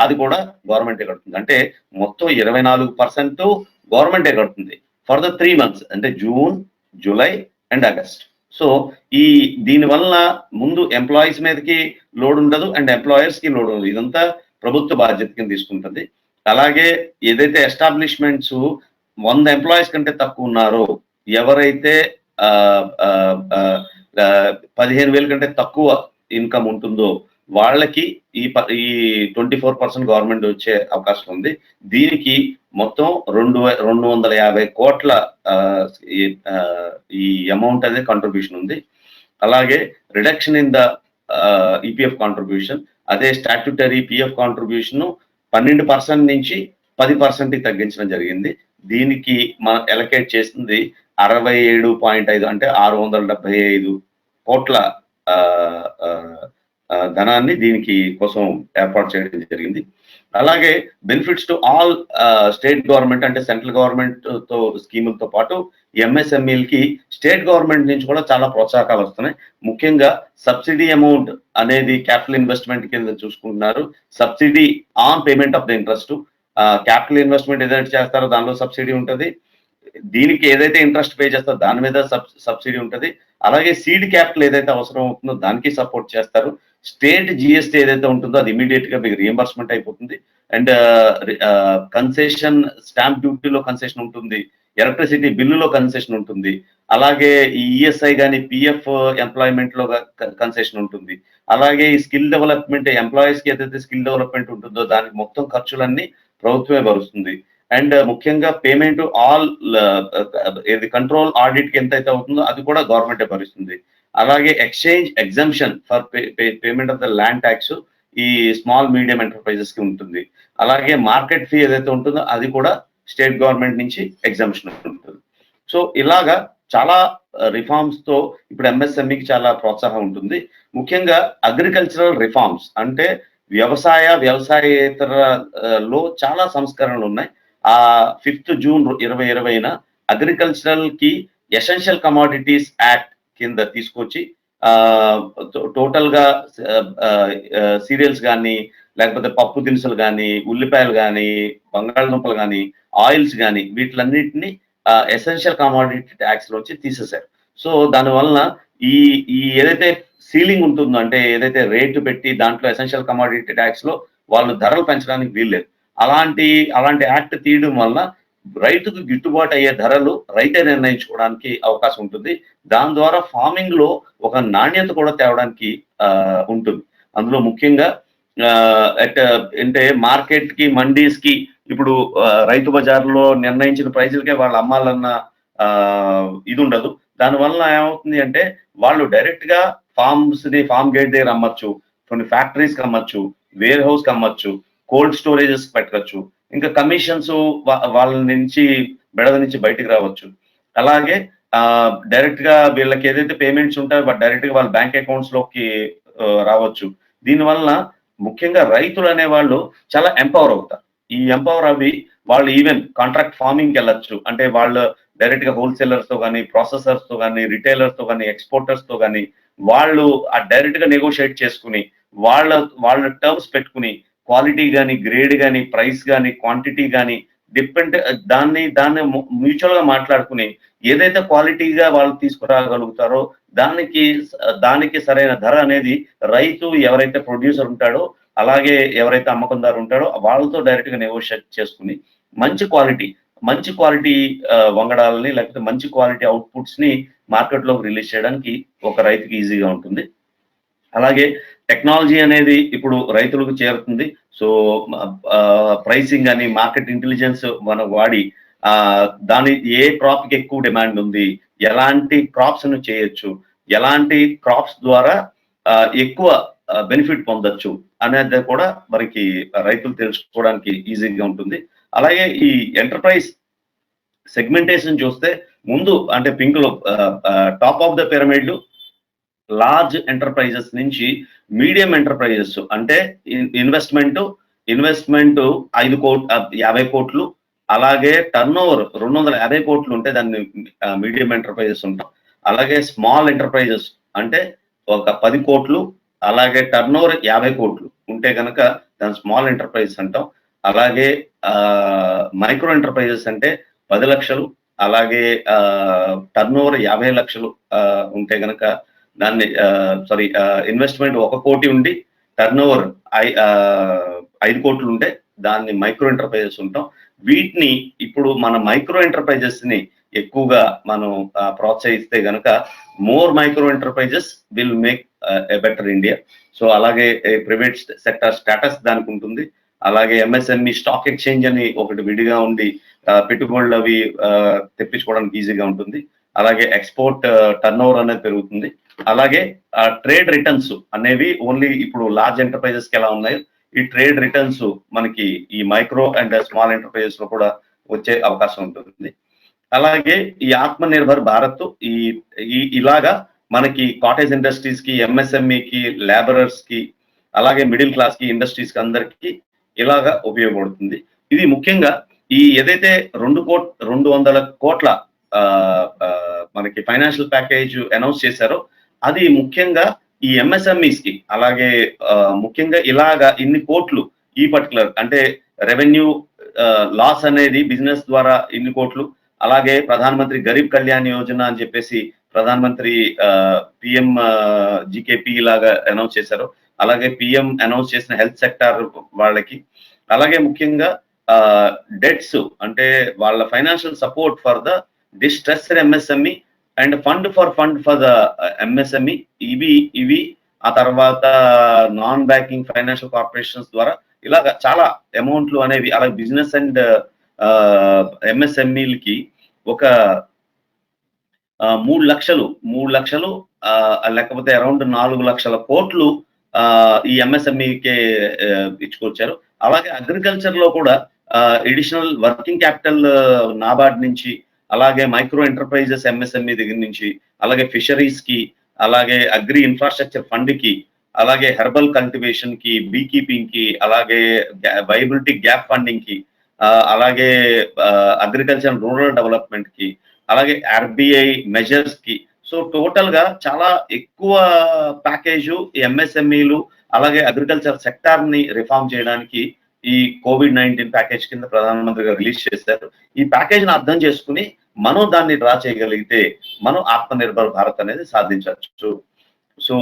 అది కూడా గవర్నమెంటే కడుతుంది. అంటే మొత్తం 24% గవర్నమెంటే కడుతుంది ఫర్ ద 3 months, అంటే June, July and August. So దీని వల్ల ముందు ఎంప్లాయీస్ మీదకి లోడ్ ఉండదు అండ్ ఎంప్లాయర్స్ కి లోడ్ ఉండదు. ఇదంతా ప్రభుత్వ బాధ్యత కింద తీసుకుంటుంది. అలాగే ఏదైతే ఎస్టాబ్లిష్మెంట్స్ 100 ఎంప్లాయీస్ కంటే తక్కువ ఉన్నారో, ఎవరైతే 15,000 కంటే తక్కువ ఇన్కమ్ ఉంటుందో వాళ్ళకి ఈ 24% గవర్నమెంట్ వచ్చే అవకాశం ఉంది. దీనికి మొత్తం 250 కోట్ల ఈ అమౌంట్ అనేది కాంట్రిబ్యూషన్ ఉంది. అలాగే reduction in the EPF contribution, అదే స్టాట్యూటరీ పిఎఫ్ కాంట్రిబ్యూషన్ 12% నుంచి 10% తగ్గించడం జరిగింది. దీనికి మనం ఎలకేట్ చేసింది 67.5 అంటే 675 కోట్ల ధనాన్ని దీనికి కోసం ఏర్పాటు చేయడం జరిగింది. అలాగే benefits to all state government, అంటే సెంట్రల్ గవర్నమెంట్ తో స్కీములతో పాటు ఎంఎస్ఎంఈలకి స్టేట్ గవర్నమెంట్ నుంచి కూడా చాలా ప్రోత్సాహకాలు వస్తున్నాయి. ముఖ్యంగా సబ్సిడీ అమౌంట్ అనేది క్యాపిటల్ ఇన్వెస్ట్మెంట్ కింద చూసుకుంటున్నారు. Subsidy on payment of the interest, capital investment ఏదైతే చేస్తారో దానిలో సబ్సిడీ ఉంటుంది. దీనికి ఏదైతే ఇంట్రెస్ట్ పే చేస్తారో దాని మీద సబ్సిడీ ఉంటుంది. అలాగే సీడ్ క్యాపిటల్ ఏదైతే అవసరం అవుతుందో దానికి సపోర్ట్ చేస్తారు. స్టేట్ జిఎస్టీ ఏదైతే ఉంటుందో అది ఇమీడియట్ గా మీకు రియంబర్స్మెంట్ అయిపోతుంది. అండ్ కన్సెషన్, స్టాంప్ డ్యూటీలో కన్సెషన్ ఉంటుంది, ఎలక్ట్రిసిటీ బిల్లులో కన్సెషన్ ఉంటుంది. అలాగే ఈ ఈఎస్ఐ కానీ పిఎఫ్ ఎంప్లాయ్మెంట్ లో కన్సెషన్ ఉంటుంది. అలాగే ఈ స్కిల్ డెవలప్మెంట్, ఎంప్లాయీస్ కి ఏదైతే స్కిల్ డెవలప్మెంట్ ఉంటుందో దానికి మొత్తం ఖర్చులన్నీ ప్రభుత్వమే భరుస్తుంది. అండ్ ముఖ్యంగా పేమెంట్ ఆల్ ఏది కంట్రోల్ ఆడిట్ కి ఎంతైతే అవుతుందో అది కూడా గవర్నమెంటే భరిస్తుంది. అలాగే exchange exemption for payment of the land tax ఈ స్మాల్ మీడియం ఎంటర్ప్రైజెస్ కి ఉంటుంది. అలాగే మార్కెట్ ఫీ ఏదైతే ఉంటుందో అది కూడా స్టేట్ గవర్నమెంట్ నుంచి ఎగ్జంప్షన్ ఉంటుంది. సో ఇలాగా చాలా రిఫార్మ్స్ తో ఇప్పుడు ఎంఎస్ఎంఈకి చాలా ప్రోత్సాహం ఉంటుంది. ముఖ్యంగా అగ్రికల్చరల్ రిఫార్మ్స్ అంటే వ్యవసాయేతర లో చాలా సంస్కరణలు ఉన్నాయి. 5th June 2020 అగ్రికల్చరల్ కి ఎసెన్షియల్ కమోడిటీస్ యాక్ట్ కింద తీసుకొచ్చి టోటల్ గా సీరియల్స్ కానీ, లేకపోతే పప్పు దినుసులు కానీ, ఉల్లిపాయలు కానీ, బంగాళదుంపలు కానీ, ఆయిల్స్ కానీ వీటిలన్నిటిని ఎసెన్షియల్ కమోడిటీ ట్యాక్స్ లోంచి తీసేశారు. సో దానివల్ల ఈ ఏదైతే సీలింగ్ ఉంటుందో, అంటే ఏదైతే రేటు పెట్టి దాంట్లో ఎసెన్షియల్ కమోడిటీ ట్యాక్స్ లో వాళ్ళు ధరలు పెంచడానికి వీల్లేదు. అలాంటి యాక్ట్ తీయడం వల్ల రైతుకు గిట్టుబాటు అయ్యే ధరలు రైతే నిర్ణయించుకోవడానికి అవకాశం ఉంటుంది. దాని ద్వారా ఫార్మింగ్ లో ఒక నాణ్యత కూడా తేవడానికి ఉంటుంది. అందులో ముఖ్యంగా అంటే మార్కెట్ కి, మండీస్ కి ఇప్పుడు రైతు బజార్లో నిర్ణయించిన ప్రైజులకే వాళ్ళు అమ్మాలన్న ఇది ఉండదు. దానివల్ల ఏమవుతుంది అంటే వాళ్ళు డైరెక్ట్ గా ఫార్మ్ గేట్ దగ్గర అమ్మచ్చు, కొన్ని ఫ్యాక్టరీస్ కి అమ్మచ్చు, వేర్ హౌస్ కి అమ్మచ్చు, కోల్డ్ స్టోరేజెస్ పెట్టవచ్చు, ఇంకా కమిషన్స్ వాళ్ళ నుంచి బెడద నుంచి బయటకు రావచ్చు. అలాగే డైరెక్ట్ గా వీళ్ళకి ఏదైతే పేమెంట్స్ ఉంటాయో డైరెక్ట్ గా వాళ్ళ బ్యాంక్ అకౌంట్స్ లోకి రావచ్చు. దీనివల్ల ముఖ్యంగా రైతులు అనే వాళ్ళు చాలా ఎంపవర్ అవుతారు. ఈ ఎంపవర్ అవి వాళ్ళు ఈవెన్ కాంట్రాక్ట్ ఫార్మింగ్కి వెళ్ళచ్చు. అంటే వాళ్ళు డైరెక్ట్ గా హోల్సేలర్స్ తో కానీ, ప్రాసెసర్స్ తో కానీ, రిటైలర్స్ తో కానీ, ఎక్స్పోర్టర్స్ తో కానీ వాళ్ళు డైరెక్ట్ గా నెగోషియేట్ చేసుకుని వాళ్ళ టర్మ్స్ పెట్టుకుని క్వాలిటీ కానీ, గ్రేడ్ కానీ, ప్రైస్ కానీ, క్వాంటిటీ కానీ దాన్ని మ్యూచువల్ గా మాట్లాడుకుని ఏదైతే క్వాలిటీగా వాళ్ళు తీసుకురాగలుగుతారో దానికి సరైన ధర అనేది రైతు ఎవరైతే ప్రొడ్యూసర్ ఉంటాడో, అలాగే ఎవరైతే అమ్మకందారు ఉంటాడో వాళ్ళతో డైరెక్ట్ గా నెగోషియేట్ చేసుకుని మంచి క్వాలిటీ వంగడాలని, లేకపోతే మంచి క్వాలిటీ అవుట్పుట్స్ ని మార్కెట్ లోకి రిలీజ్ చేయడానికి ఒక రైతుకి ఈజీగా ఉంటుంది. అలాగే టెక్నాలజీ అనేది ఇప్పుడు రైతులకు చేరుతుంది. సో ప్రైసింగ్ అని, మార్కెట్ ఇంటెలిజెన్స్ మనం వాడి ఏ క్రాప్ కి ఎక్కువ డిమాండ్ ఉంది, ఎలాంటి క్రాప్స్ ను చేయొచ్చు, ఎలాంటి క్రాప్స్ ద్వారా ఎక్కువ బెనిఫిట్ పొందొచ్చు అనేది కూడా మనకి రైతులు తెలుసుకోవడానికి ఈజీగా ఉంటుంది. అలాగే ఈ ఎంటర్ప్రైజ్ సెగ్మెంటేషన్ చూస్తే ముందు అంటే పింక్ లో top of the pyramid large enterprises నుంచి మీడియం ఎంటర్ప్రైజెస్, అంటే ఇన్వెస్ట్మెంట్ 50 కోట్లు, అలాగే టర్న్ ఓవర్ 250 కోట్లు ఉంటే దాన్ని మీడియం ఎంటర్ప్రైజెస్ ఉంటాం. అలాగే స్మాల్ ఎంటర్ప్రైజెస్ అంటే ఒక 10 కోట్లు, అలాగే టర్న్ ఓవర్ 50 కోట్లు ఉంటే కనుక దాన్ని స్మాల్ ఎంటర్ప్రైజెస్ అంటాం. అలాగే మైక్రో ఎంటర్ప్రైజెస్ అంటే 10 లక్షలు, అలాగే టర్న్ ఓవర్ 50 లక్షలు ఉంటే కనుక దాన్ని ఇన్వెస్ట్మెంట్ 1 కోటి ఉండి టర్న్ ఓవర్ 5 కోట్లు ఉంటే దాన్ని మైక్రో ఎంటర్ప్రైజెస్ ఉంటాం. వీటిని ఇప్పుడు మన మైక్రో ఎంటర్ప్రైజెస్ ని ఎక్కువగా మనం ప్రోత్సహిస్తే గనక more micro enterprises will make a better India. So అలాగే ప్రైవేట్ సెక్టర్ స్టేటస్ దానికి ఉంటుంది. అలాగే ఎంఎస్ఎంఈ స్టాక్ ఎక్స్చేంజ్ అని ఒకటి విడిగా ఉండి పెట్టుబడులు అవి తెప్పించుకోవడానికి ఈజీగా ఉంటుంది. అలాగే ఎక్స్పోర్ట్ టర్న్ ఓవర్ అనేది పెరుగుతుంది. అలాగే ట్రేడ్ రిటర్న్స్ అనేవి ఓన్లీ ఇప్పుడు లార్జ్ ఎంటర్ప్రైజెస్ కి ఎలా ఉన్నాయో ఈ ట్రేడ్ రిటర్న్స్ మనకి ఈ మైక్రో అండ్ స్మాల్ ఎంటర్ప్రైజెస్ లో కూడా వచ్చే అవకాశం ఉంటుంది. అలాగే ఈ ఆత్మ నిర్భర్ భారత్ ఇలాగా మనకి కాటేజ్ ఇండస్ట్రీస్ కి, ఎంఎస్ఎంఈకి, లేబరర్స్ కి, అలాగే మిడిల్ క్లాస్ కి, ఇండస్ట్రీస్ కి అందరికి ఇలాగా ఉపయోగపడుతుంది. ఇది ముఖ్యంగా ఈ ఏదైతే 200 కోట్ల మనకి ఫైనాన్షియల్ ప్యాకేజ్ అనౌన్స్ చేశారో అది ముఖ్యంగా ఈ ఎంఎస్ఎంఈస్ కి, అలాగే ముఖ్యంగా ఇలాగా ఇన్ని కోట్లు ఈ పర్టికులర్ అంటే రెవెన్యూ లాస్ అనేది బిజినెస్ ద్వారా ఇన్ని కోట్లు, అలాగే ప్రధాన మంత్రి గరీబ్ కళ్యాణ్ యోజన అని చెప్పేసి ప్రధాన మంత్రి పిఎం జీకేపీ లాగా అనౌన్స్ చేశారు. అలాగే పిఎం అనౌన్స్ చేసిన హెల్త్ సెక్టార్ వాళ్ళకి, అలాగే ముఖ్యంగా డెట్స్ అంటే వాళ్ళ financial support for the distressed MSME and fund for the MSME ఇవి ఆ తర్వాత నాన్ బ్యాంకింగ్ ఫైనాన్షియల్ కార్పొరేషన్స్ ద్వారా ఇలాగ చాలా అమౌంట్లు అనేవి, అలాగే బిజినెస్ అండ్ ఎంఎస్ఎంఈలకి ఒక 3 లక్షలు లేకపోతే అరౌండ్ 4 లక్షల కోట్లు ఈ ఎంఎస్ఎంఈకే ఇచ్చుకొచ్చారు. అలాగే అగ్రికల్చర్ లో కూడా ఎడిషనల్ వర్కింగ్ క్యాపిటల్ నాబార్డ్ నుంచి, అలాగే మైక్రో ఎంటర్ప్రైజెస్ ఎంఎస్ఎంఈ దగ్గర నుంచి, అలాగే ఫిషరీస్ కి, అలాగే అగ్రి ఇన్ఫ్రాస్ట్రక్చర్ ఫండ్ కి, అలాగే హెర్బల్ కల్టివేషన్ కి, బీ కీపింగ్ కి, అలాగే వైబిలిటీ గ్యాప్ ఫండింగ్ కి, అలాగే అగ్రికల్చర్ రూరల్ డెవలప్మెంట్ కి, అలాగే ఆర్బిఐ మెజర్స్ కి. సో టోటల్ గా చాలా ఎక్కువ ప్యాకేజ్ ఎంఎస్ఎంఈలు అలాగే అగ్రికల్చర్ సెక్టార్ ని రిఫార్మ్ చేయడానికి ఈ COVID-19 ప్యాకేజ్ కింద ప్రధానమంత్రి గారు రిలీజ్ చేశారు. ఈ ప్యాకేజ్ ని అర్థం చేసుకుని మనం దాన్ని డ్రా చేయగలిగితే మనం ఆత్మ నిర్భర్ భారత్ అనేది సాధించవచ్చు. సో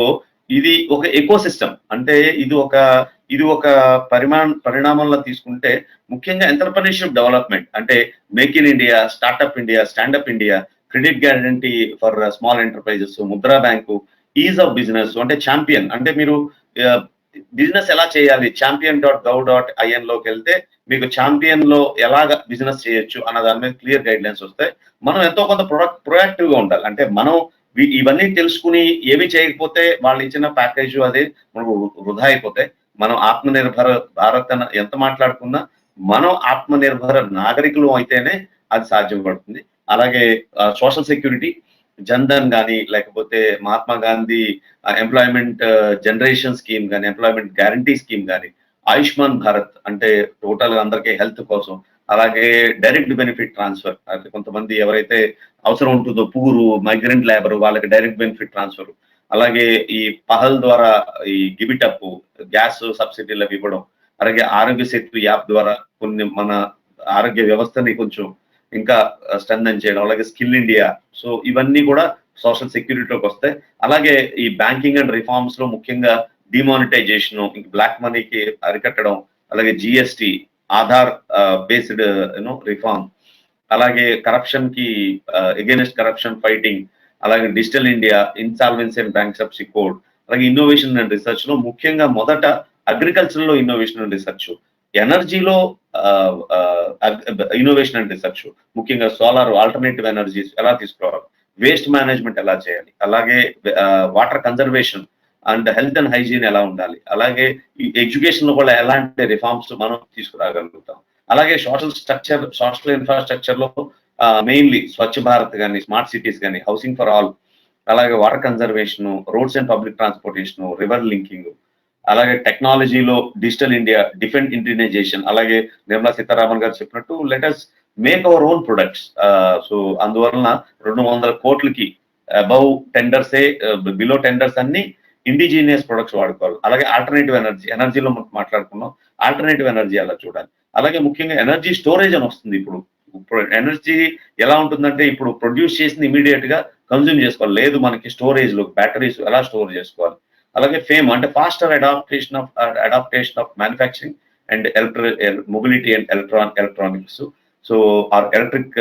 ఇది ఒక ఎకో సిస్టమ్, అంటే ఇది ఒక పరిణామంలో తీసుకుంటే ముఖ్యంగా ఎంటర్‌ప్రెన్యూర్‌షిప్ డెవలప్మెంట్ అంటే make in India, startup India, standup India, credit guarantee for small enterprises, Mudra bank, ease of business అంటే ఛాంపియన్, అంటే మీరు బిజినెస్ ఎలా చేయాలి champion.gov.in లోకి వెళ్తే మీకు ఛాంపియన్ లో ఎలాగ బిజినెస్ చేయొచ్చు అన్న దాని మీద క్లియర్ గైడ్ లైన్స్ వస్తాయి. మనం ఎంతో కొంత ప్రొయాక్టివ్ గా ఉండాలి. అంటే మనం ఇవన్నీ తెలుసుకుని ఏమి చేయకపోతే వాళ్ళు ఇచ్చిన ప్యాకేజ్ అది మనకు వృధా అయిపోతాయి. మనం ఆత్మనిర్భర భారత్ అని ఎంత మాట్లాడుకున్నా మనం ఆత్మనిర్భర నాగరికులు అయితేనే అది సాధ్యపడుతుంది. అలాగే సోషల్ సెక్యూరిటీ, జన్ధన్ కానీ, లేకపోతే Mahatma Gandhi employment generation scheme కానీ, ఎంప్లాయ్మెంట్ గ్యారంటీ స్కీమ్ కానీ, ఆయుష్మాన్ భారత్ అంటే టోటల్ గా అందరికీ హెల్త్ కోసం, అలాగే డైరెక్ట్ బెనిఫిట్ ట్రాన్స్ఫర్ అంటే కొంతమంది ఎవరైతే అవసరం ఉంటుందో పూరు మైగ్రెంట్ లేబర్ వాళ్ళకి డైరెక్ట్ బెనిఫిట్ ట్రాన్స్ఫర్, అలాగే ఈ పహల్ ద్వారా ఈ గిబిటప్ గ్యాస్ సబ్సిడీలు ఇవ్వడం, అలాగే ఆరోగ్య సేతు యాప్ ద్వారా కొన్ని మన ఆరోగ్య వ్యవస్థని కొంచెం ఇంకా స్ట్రెంథెన్ చేయడం, అలాగే స్కిల్ ఇండియా. సో ఇవన్నీ కూడా సోషల్ సెక్యూరిటీలోకి వస్తాయి. అలాగే ఈ బ్యాంకింగ్ అండ్ రిఫార్మ్స్ లో ముఖ్యంగా డిమానిటైజేషన్, బ్లాక్ మనీకి అరికట్టడం, అలాగే జిఎస్టి, ఆధార్ బేస్డ్ రిఫార్మ్, అలాగే కరప్షన్ కి అగైనెస్ట్ కరప్షన్ ఫైటింగ్, అలాగే digital India, insolvency and bankruptcy code, అలాగే ఇన్నోవేషన్ అండ్ రీసెర్చ్ లో ముఖ్యంగా మొదట అగ్రికల్చర్ లో ఇన్నోవేషన్ అండ్ రీసెర్చ్, ఎనర్జీలో ఇన్నోవేషన్ అండ్ రీసెర్చ్, ముఖ్యంగా సోలార్ ఆల్టర్నేటివ్ ఎనర్జీస్ ఎలా తీసుకురావాలి, వేస్ట్ మేనేజ్మెంట్ ఎలా చేయాలి, అలాగే water conservation and health and hygiene ఎలా ఉండాలి, అలాగే ఈ ఎడ్యుకేషన్ లో కూడా ఎలాంటి రిఫార్మ్స్ మనం తీసుకురాగలుగుతాం. అలాగే సోషల్ ఇన్ఫ్రాస్ట్రక్చర్ లో మెయిన్లీ స్వచ్ఛ భారత్ కానీ, స్మార్ట్ సిటీస్ కానీ, హౌసింగ్ ఫర్ ఆల్, అలాగే water conservation, roads and public transportation, river linking, అలాగే టెక్నాలజీలో డిజిటల్ ఇండియా, డిఫెన్స్ ఇండియనైజేషన్, అలాగే నిర్మలా సీతారామన్ గారు చెప్పినట్టు let us make our own products. So అందువలన 200 కోట్లకి అబౌవ్ టెండర్సే, బిలో టెండర్స్ అన్ని ఇండిజీనియస్ ప్రొడక్ట్స్ వాడుకోవాలి. అలాగే ఆల్టర్నేటివ్ ఎనర్జీలో మాట్లాడుకున్నాం, ఆల్టర్నేటివ్ ఎనర్జీ అలా చూడాలి. అలాగే ముఖ్యంగా ఎనర్జీ స్టోరేజ్ అని వస్తుంది. ఇప్పుడు ఎనర్జీ ఎలా ఉంటుందంటే ఇప్పుడు ప్రొడ్యూస్ చేసింది ఇమీడియట్ గా కన్జ్యూమ్ చేసుకోవాలి, లేదు మనకి స్టోరేజ్ లో బ్యాటరీస్ ఎలా స్టోర్ చేసుకోవాలి. అలాగే ఫేమ్ అంటే faster adaptation of manufacturing and mobility and electronics. So or electric,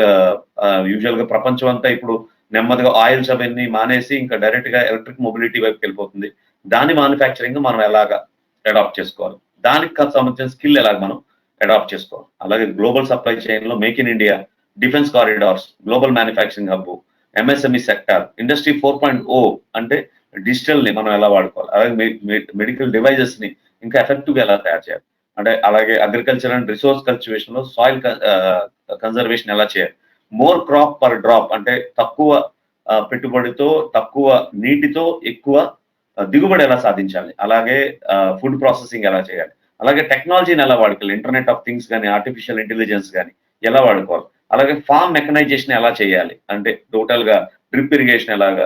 usual గా ప్రపంచం అంతా ఇప్పుడు నెమ్మదిగా ఆయిల్స్ అవన్నీ మానేసి ఇంకా డైరెక్ట్ గా ఎలక్ట్రిక్ మొబిలిటీ వైపుకి వెళ్ళిపోతుంది. దాని మ్యానుఫ్యాక్చరింగ్ మనం ఎలాగా అడాప్ట్ చేసుకోవాలి, దానికి సంబంధించిన స్కిల్ ఎలాగ మనం అడాప్ట్ చేసుకోవాలి. అలాగే గ్లోబల్ సప్లై చైన్ లో make in India, defence corridors, global manufacturing hub, MSME sector, industry 4.0 అంటే డిజిటల్ ని మనం ఎలా వాడుకోవాలి, అలాగే మెడికల్ డివైజెస్ ని ఇంకా ఎఫెక్టివ్ గా ఎలా తయారు చేయాలి, అంటే అలాగే అగ్రికల్చర్ అండ్ రిసోర్స్ కల్టివేషన్ లో సాయిల్ కన్జర్వేషన్ ఎలా చేయాలి, మోర్ క్రాప్ పర్ డ్రాప్ అంటే తక్కువ పెట్టుబడితో తక్కువ నీటితో ఎక్కువ దిగుబడి ఎలా సాధించాలి, అలాగే ఫుడ్ ప్రాసెసింగ్ ఎలా చేయాలి, అలాగే టెక్నాలజీని ఎలా వాడుకోవాలి, ఇంటర్నెట్ ఆఫ్ థింగ్స్ కానీ ఆర్టిఫిషియల్ ఇంటెలిజెన్స్ కానీ ఎలా వాడుకోవాలి, అలాగే ఫార్మ్ మెకనైజేషన్ ఎలా చేయాలి, అంటే టోటల్ గా డ్రిప్ ఇరిగేషన్ ఎలాగా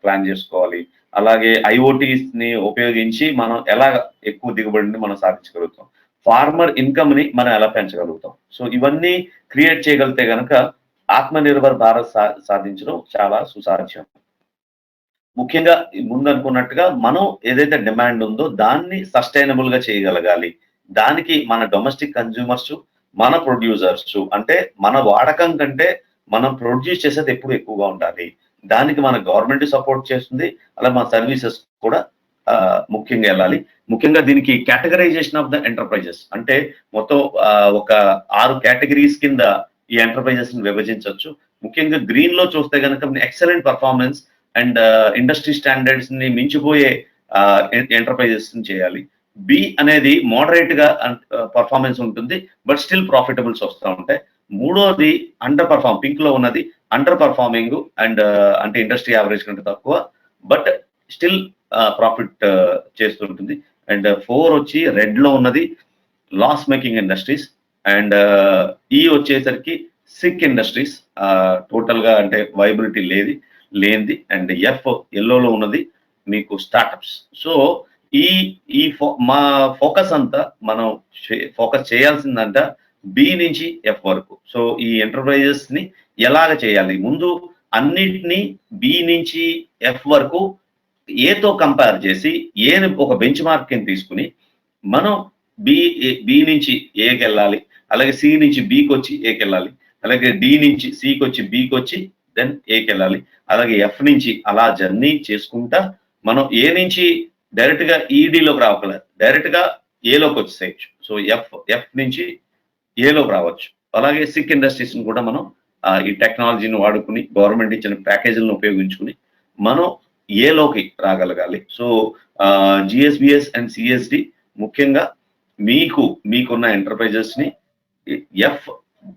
ప్లాన్ చేసుకోవాలి, అలాగే ఐఓటీస్ ని ఉపయోగించి మనం ఎలా ఎక్కువ దిగుబడిని మనం సాధించగలుగుతాం, ఫార్మర్ ఇన్కమ్ ని మనం ఎలా పెంచగలుగుతాం. సో ఇవన్నీ క్రియేట్ చేయగలిగితే గనక ఆత్మనిర్భర్ భారత్ సాధించడం చాలా సుసాధ్యం. ముఖ్యంగా ముందు అనుకున్నట్టుగా మనం ఏదైతే డిమాండ్ ఉందో దాన్ని సస్టైనబుల్ గా చేయగలగాలి. దానికి మన డొమెస్టిక్ కన్స్యూమర్స్, మన ప్రొడ్యూసర్స్ అంటే మన వాడకం కంటే మనం ప్రొడ్యూస్ చేసేది ఎప్పుడు ఎక్కువగా ఉండాలి. దానికి మన గవర్నమెంట్ సపోర్ట్ చేస్తుంది, అలా మన సర్వీసెస్ కూడా ముఖ్యంగా వెళ్ళాలి. ముఖ్యంగా దీనికి కేటగరైజేషన్ ఆఫ్ ద ఎంటర్ప్రైజెస్ అంటే మొత్తం ఒక 6 కేటగిరీస్ కింద ఈ ఎంటర్ప్రైజెస్ ని విభజించవచ్చు. ముఖ్యంగా గ్రీన్ లో చూస్తే కనుక excellent performance and industry standards ని మించిపోయే ఎంటర్ప్రైజెస్ చేయాలి. బి అనేది మోడరేట్ గా పర్ఫార్మెన్స్ ఉంటుంది, బట్ స్టిల్ ప్రాఫిటబుల్స్ వస్తూ ఉంటాయి. మూడోది అండర్ పర్ఫార్మ్, పింక్ లో ఉన్నది అండర్ పర్ఫార్మింగ్ అండ్ అంటే ఇండస్ట్రీ యావరేజ్ కంటే తక్కువ, బట్ స్టిల్ ప్రాఫిట్ చేస్తుంటుంది. అండ్ 4 వచ్చి రెడ్ లో ఉన్నది లాస్ మేకింగ్ ఇండస్ట్రీస్, అండ్ ఈ వచ్చేసరికి సిక్ ఇండస్ట్రీస్, టోటల్ గా అంటే వైబిలిటీ లేనిది, అండ్ ఎఫ్ ఎల్లోలో ఉన్నది మీకు స్టార్టప్స్. సో మా ఫోకస్ అంతా మనం ఫోకస్ చేయాల్సిందంట బి నుంచి ఎఫ్ వరకు. సో ఈ ఎంటర్ప్రైజెస్ ని ఎలాగ చేయాలి, ముందు అన్నిటినీ బి నుంచి ఎఫ్ వరకు ఏతో కంపేర్ చేసి ఏని ఒక బెంచ్ మార్క్ కింద తీసుకుని మనం బి నుంచి ఏకి వెళ్ళాలి, అలాగే సి నుంచి బికి వచ్చి ఏకి వెళ్ళాలి, అలాగే డి నుంచి సికి వచ్చి బికి వచ్చి దెన్ ఏకి వెళ్ళాలి, అలాగే ఎఫ్ నుంచి అలా జర్నీ చేసుకుంటా మనం ఏ నుంచి డైరెక్ట్ గా ఈడీలోకి రావట్లేదు, డైరెక్ట్ గా ఏలోకి వచ్చేసేయచ్చు. సో ఎఫ్ నుంచి ఏలోకి రావచ్చు. అలాగే సిక్ ఇండస్ట్రీస్ ని కూడా మనం ఈ టెక్నాలజీని వాడుకుని గవర్నమెంట్ ఇచ్చిన ప్యాకేజీలను ఉపయోగించుకుని మనం ఏలోకి రాగలగాలి. సో జిఎస్బిఎస్ అండ్ సిఎస్డి ముఖ్యంగా మీకున్న ఎంటర్ప్రైజెస్ ని F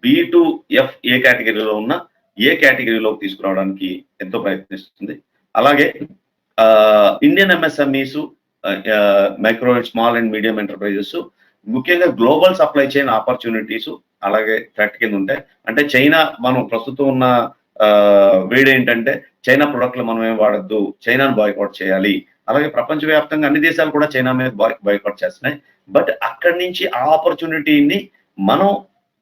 B to F A కేటగిరీలో ఉన్న ఏ కేటగిరీలోకి తీసుకురావడానికి ఎంతో ప్రయత్నిస్తుంది. అలాగే Indian MSMEs, micro small and medium enterprises ముఖ్యంగా గ్లోబల్ సప్లై చైన్ ఆపర్చునిటీస్ అలాగే థ్రెట్ కింద ఉంటాయి. అంటే చైనా మనం ప్రస్తుతం ఉన్న వేడి ఏంటంటే చైనా ప్రొడక్ట్లు మనం ఏం వాడద్దు, చైనాను బాయ్కాట్ చేయాలి. అలాగే ప్రపంచవ్యాప్తంగా అన్ని దేశాలు కూడా చైనా మీద బాయ్కాట్ చేస్తున్నాయి. బట్ అక్కడి నుంచి ఆ ఆపర్చునిటీని మనం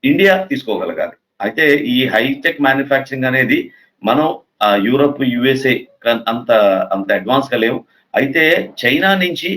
ఇండియా తీసుకోగలగాలి. అయితే ఈ హైటెక్ మ్యానుఫ్యాక్చరింగ్ అనేది మనం యూరప్, యుఎస్ఏ అంత అడ్వాన్స్ గా లేవు. అయితే చైనా నుంచి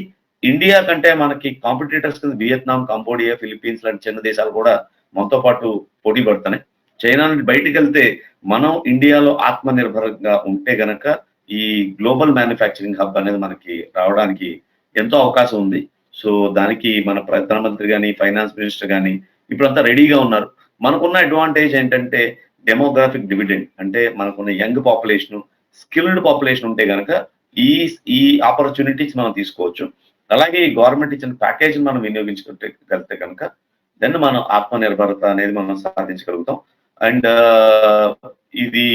ఇండియా కంటే మనకి కాంపిటీటర్స్ కింద వియత్నాం, కంబోడియా, ఫిలిప్పీన్స్ లాంటి చిన్న దేశాలు కూడా మనతో పాటు పోటీ పడుతున్నాయి. చైనా నుండి బయటకు వెళ్తే మనం ఇండియాలో ఆత్మనిర్భరంగా ఉంటే గనక ఈ గ్లోబల్ మ్యానుఫ్యాక్చరింగ్ హబ్ అనేది మనకి రావడానికి ఎంతో అవకాశం ఉంది. సో దానికి మన ప్రధానమంత్రి కానీ ఫైనాన్స్ మినిస్టర్ కానీ ఇప్పుడంతా రెడీగా ఉన్నారు. మనకున్న అడ్వాంటేజ్ ఏంటంటే డెమోగ్రాఫిక్ డివిడెండ్, అంటే మనకున్న యంగ్ పాపులేషన్, స్కిల్డ్ పాపులేషన్ ఉంటే గనక ఈ ఆపర్చునిటీస్ మనం తీసుకోవచ్చు. అలాగే ఈ గవర్నమెంట్ ఇచ్చిన ప్యాకేజ్ మనం వినియోగించుకుంటే కనుక దెన్ మనం ఆత్మనిర్భరత అనేది మనం సాధించగలుగుతాం. అండ్ ఇది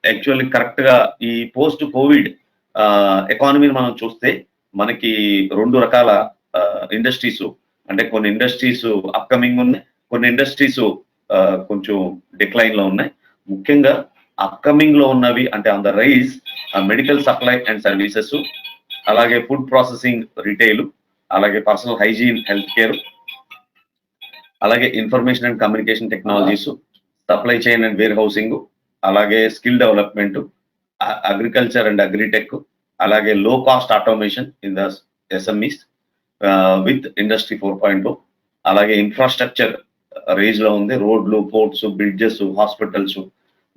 యాక్చువల్లీ కరెక్ట్ గా ఈ పోస్ట్ కోవిడ్ ఎకానమీని మనం చూస్తే మనకి 2 రకాల ఇండస్ట్రీస్, అంటే కొన్ని ఇండస్ట్రీస్ అప్కమింగ్ ఉన్నాయి, కొన్ని ఇండస్ట్రీస్ కొంచెం డిక్లైన్ లో ఉన్నాయి. ముఖ్యంగా అప్కమింగ్ లో ఉన్నవి అంటే on the rise medical supply and services, అలాగే ఫుడ్ ప్రాసెసింగ్ రిటైల్, అలాగే పర్సనల్ హైజీన్ హెల్త్ కేర్, అలాగే information and communication technologies, supply chain and warehousing, అలాగే skill development, agriculture and agritech, అలాగే low cost automation in the SMEs with industry 4.0, అలాగే infrastructure range లో ఉంది, రోడ్లు, ports, bridges, hospitals,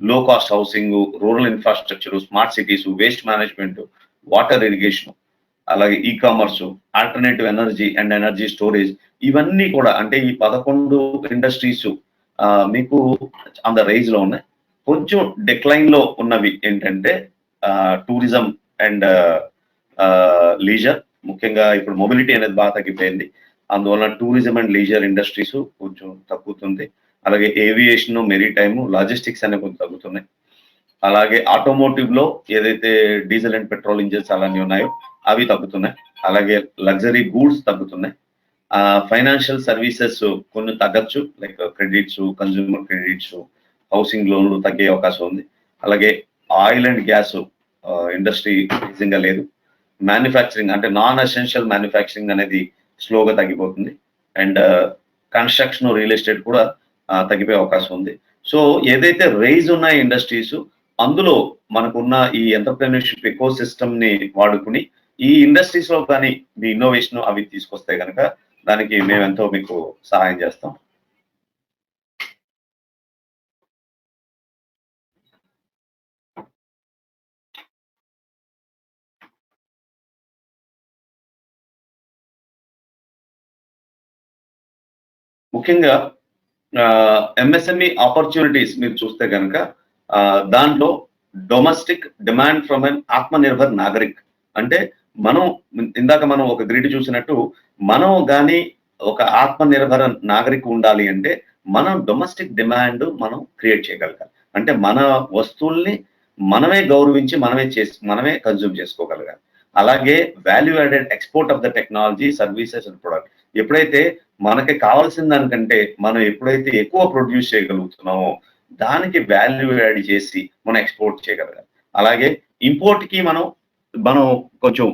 low cost housing, rural infrastructure, smart cities, waste management, water irrigation, అలాగే e commerce, alternative energy and energy storage. ఇవన్నీ కూడా అంటే ఈ 11 industries మీకు ఆన్ ద రైజ్ లో ఉన్నాయి. కొంచెం డిక్లైన్ లో ఉన్నవి ఏంటంటే టూరిజం అండ్ లీజర్. ముఖ్యంగా ఇప్పుడు మొబిలిటీ అనేది బాగా తగ్గిపోయింది, అందువల్ల టూరిజం అండ్ లీజర్ ఇండస్ట్రీస్ కొంచెం తగ్గుతుంది. అలాగే ఏవియేషన్, మెరీటైమ్, లాజిస్టిక్స్ అనేవి కొంచెం తగ్గుతున్నాయి. అలాగే ఆటోమోటివ్ లో ఏదైతే డీజిల్ అండ్ పెట్రోల్ ఇంజిన్స్ అలాంటి ఉన్నాయో అవి తగ్గుతున్నాయి. అలాగే లగ్జరీ గూడ్స్ తగ్గుతున్నాయి. ఫైనాన్షియల్ సర్వీసెస్ కొన్ని తగ్గచ్చు, like credits, consumer credits, housing లోన్లు తగ్గే అవకాశం ఉంది. అలాగే ఆయిల్ అండ్ గ్యాస్ ఇండస్ట్రీ ఈజీగా లేదు. మ్యానుఫ్యాక్చరింగ్ అంటే నాన్ ఎసెన్షియల్ మ్యానుఫ్యాక్చరింగ్ అనేది స్లోగా తగ్గిపోతుంది. అండ్ కన్స్ట్రక్షన్, రియల్ ఎస్టేట్ కూడా తగ్గిపోయే అవకాశం ఉంది. సో ఏదైతే రైజ్ ఉన్న ఇండస్ట్రీస్, అందులో మనకున్న ఈ ఎంటర్‌ప్రెన్యూర్‌షిప్ ఎకో సిస్టమ్ ని వాడుకుని ఈ ఇండస్ట్రీస్ లో కానీ మీ ఇన్నోవేషన్ అవి తీసుకొస్తే కనుక దానికి మేమెంతో మీకు సహాయం చేస్తాం. ముఖ్యంగా ఎంఎస్ఎంఈ ఆపర్చునిటీస్ మీరు చూస్తే కనుక దాంట్లో domestic demand from an Atmanirbhar Nagarik అంటే మనం ఇందాక మనం ఒక గ్రిడ్ చూసినట్టు మనం కానీ ఒక ఆత్మనిర్భర నాగరిక ఉండాలి అంటే మనం డొమెస్టిక్ డిమాండ్ మనం క్రియేట్ చేయగలగాలి. అంటే మన వస్తువుల్ని మనమే గౌరవించి మనమే కన్జ్యూమ్ చేసుకోగలగాలి. అలాగే value added export of the technology, services and product. ఎప్పుడైతే మనకి కావాల్సిన దానికంటే మనం ఎప్పుడైతే ఎక్కువ ప్రొడ్యూస్ చేయగలుగుతున్నామో దానికి వాల్యూ యాడ్ చేసి మనం ఎక్స్పోర్ట్ చేయగలగాలి. అలాగే ఇంపోర్ట్ కి మనం కొంచెం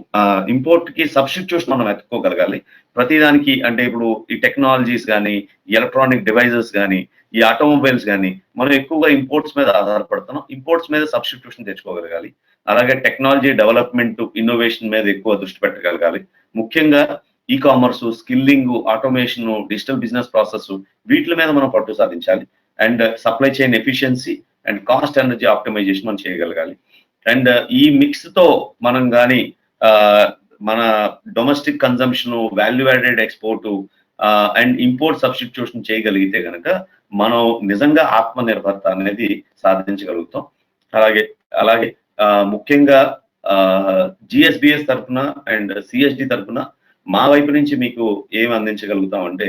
ఇంపోర్ట్ కి సబ్స్టిట్యూషన్ మనం ఎత్తుకోగలగాలి ప్రతిదానికి. అంటే ఇప్పుడు ఈ టెక్నాలజీస్ కానీ, ఎలక్ట్రానిక్ డివైజెస్ కానీ, ఈ ఆటోమొబైల్స్ కానీ మనం ఎక్కువగా ఇంపోర్ట్స్ మీద ఆధారపడుతున్నాం. ఇంపోర్ట్స్ మీద సబ్స్టిట్యూషన్ తెచ్చుకోగలగాలి. అలాగే టెక్నాలజీ డెవలప్మెంట్, ఇన్నోవేషన్ మీద ఎక్కువ దృష్టి పెట్టగలగాలి. ముఖ్యంగా ecommerce, skilling, automation, digital business process వీటి మీద మనం పట్టు సాధించాలి. And supply chain efficiency and cost energy optimisation మనం చేయగలగాలి. అండ్ ఈ మిక్స్ తో మనం కానీ మన domestic consumption, value added export and import substitution చేయగలిగితే కనుక మనం నిజంగా ఆత్మనిర్భరత అనేది సాధించగలుగుతాం. అలాగే ముఖ్యంగా జిఎస్బిఎస్ తరఫున అండ్ సిఎస్డి తరఫున మా వైపు నుంచి మీకు ఏమి అందించగలుగుతాం అంటే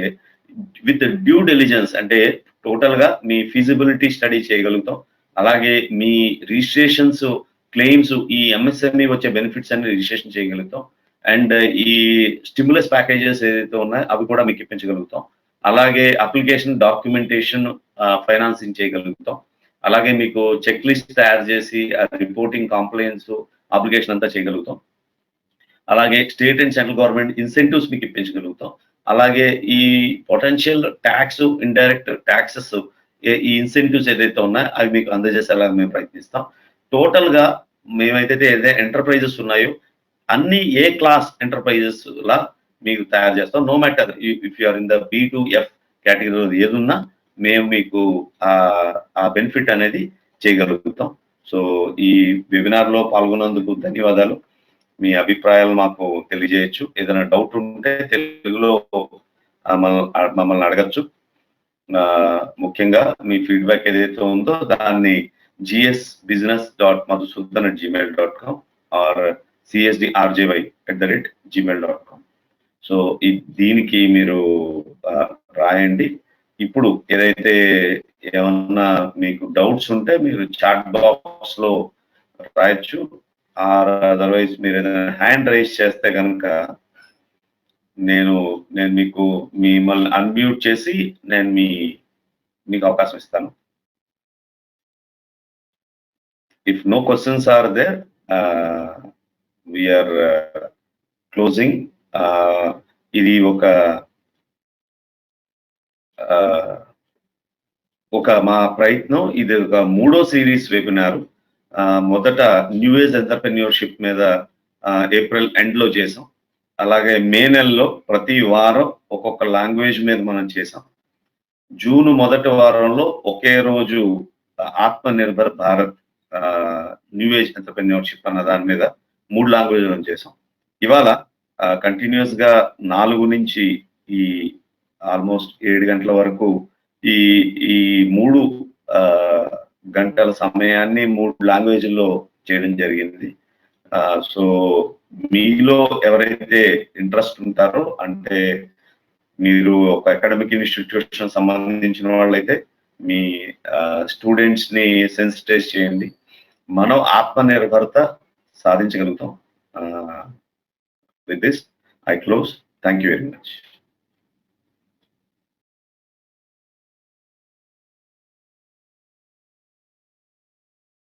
విత్ డ్యూ డెలిజెన్స్, అంటే టోటల్ గా మీ ఫీజిబిలిటీ స్టడీ చేయగలుగుతాం. అలాగే మీ రిజిస్ట్రేషన్స్, క్లెయిమ్స్, ఈ ఎంఎస్ఎంఈ వచ్చే బెనిఫిట్స్ అన్ని రిజిస్ట్రేషన్ చేయగలుగుతాం. అండ్ ఈ స్టిమ్యులస్ ప్యాకేజెస్ ఏదైతే ఉన్నాయో అవి కూడా మీకు ఇప్పించగలుగుతాం. అలాగే అప్లికేషన్ డాక్యుమెంటేషన్ ఫైనాన్సింగ్ చేయగలుగుతాం. అలాగే మీకు చెక్ లిస్ట్ తయారు చేసి రిపోర్టింగ్, కాంప్లైన్స్, అప్లికేషన్ అంతా చేయగలుగుతాం. అలాగే state and central government incentives మీకు ఇప్పించగలుగుతాం. అలాగే ఈ పొటెన్షియల్ ట్యాక్స్, ఇండైరెక్ట్ ట్యాక్సెస్, ఈ ఇన్సెంటివ్స్ ఏదైతే ఉన్నాయో అవి మీకు అందజేసేలా మేము ప్రయత్నిస్తాం. టోటల్ గా ఏదైతే ఎంటర్ప్రైజెస్ ఉన్నాయో అన్ని ఏ క్లాస్ ఎంటర్ప్రైజెస్ లా మీకు తయారు చేస్తాం. No matter if you're in the B2F category ఏదున్నా మేము మీకు ఆ బెనిఫిట్ అనేది చేయగలుగుతాం. సో ఈ వెబినార్ లో పాల్గొన్నందుకు ధన్యవాదాలు. మీ అభిప్రాయాలు మాకు తెలియజేయచ్చు. ఏదైనా డౌట్ ఉంటే తెలుగులో మమ్మల్ని అడగచ్చు. ముఖ్యంగా మీ ఫీడ్బ్యాక్ ఏదైతే ఉందో దాన్ని gsbusiness.madhusudan@gmail.com ఆర్ csdrjy@gmail.com. సో దీనికి మీరు రాయండి. ఇప్పుడు ఏదైతే ఏమన్నా మీకు డౌట్స్ ఉంటే మీరు చాట్ బాక్స్ లో రాయొచ్చు, ఆర్ అదర్వైజ్ మీరు ఏదైనా హ్యాండ్ రైజ్ చేస్తే కనుక నేను మీకు మిమ్మల్ని అన్మ్యూట్ చేసి నేను మీకు అవకాశం ఇస్తాను. If no questions are there, we're closing. ఇది ఒక మా ప్రయత్నం. ఇది ఒక 3వ సిరీస్ వెబినార్. మొదట న్యూ ఏజ్ ఎంటర్‌ప్రెన్యూర్‌షిప్ మీద ఏప్రిల్ ఎండ్ లో చేసాం. అలాగే మే నెలలో ప్రతి వారం ఒక్కొక్క లాంగ్వేజ్ మీద మనం చేసాం. జూన్ మొదటి వారంలో ఒకే రోజు ఆత్మ Nirbhar Bharat new age entrepreneurship అన్న దాని మీద 3 లాంగ్వేజ్‌లో చేసాం. ఇవాళ కంటిన్యూస్ గా 4 నుంచి ఈ ఆల్మోస్ట్ 7 గంటల వరకు ఈ 3 గంటల సమయాన్ని 3 లాంగ్వేజ్‌లో చేయడం జరిగింది. సో మీలో ఎవరైతే ఇంట్రెస్ట్ ఉంటారో, అంటే మీరు ఒక అకాడమిక్ ఇన్స్టిట్యూషన్ సంబంధించిన వాళ్ళైతే మీ స్టూడెంట్స్ ని సెన్సిటైజ్ చేయండి. మనం ఆత్మనిర్భరత సాధించగలుగుతాం. With this I close. Thank you very much.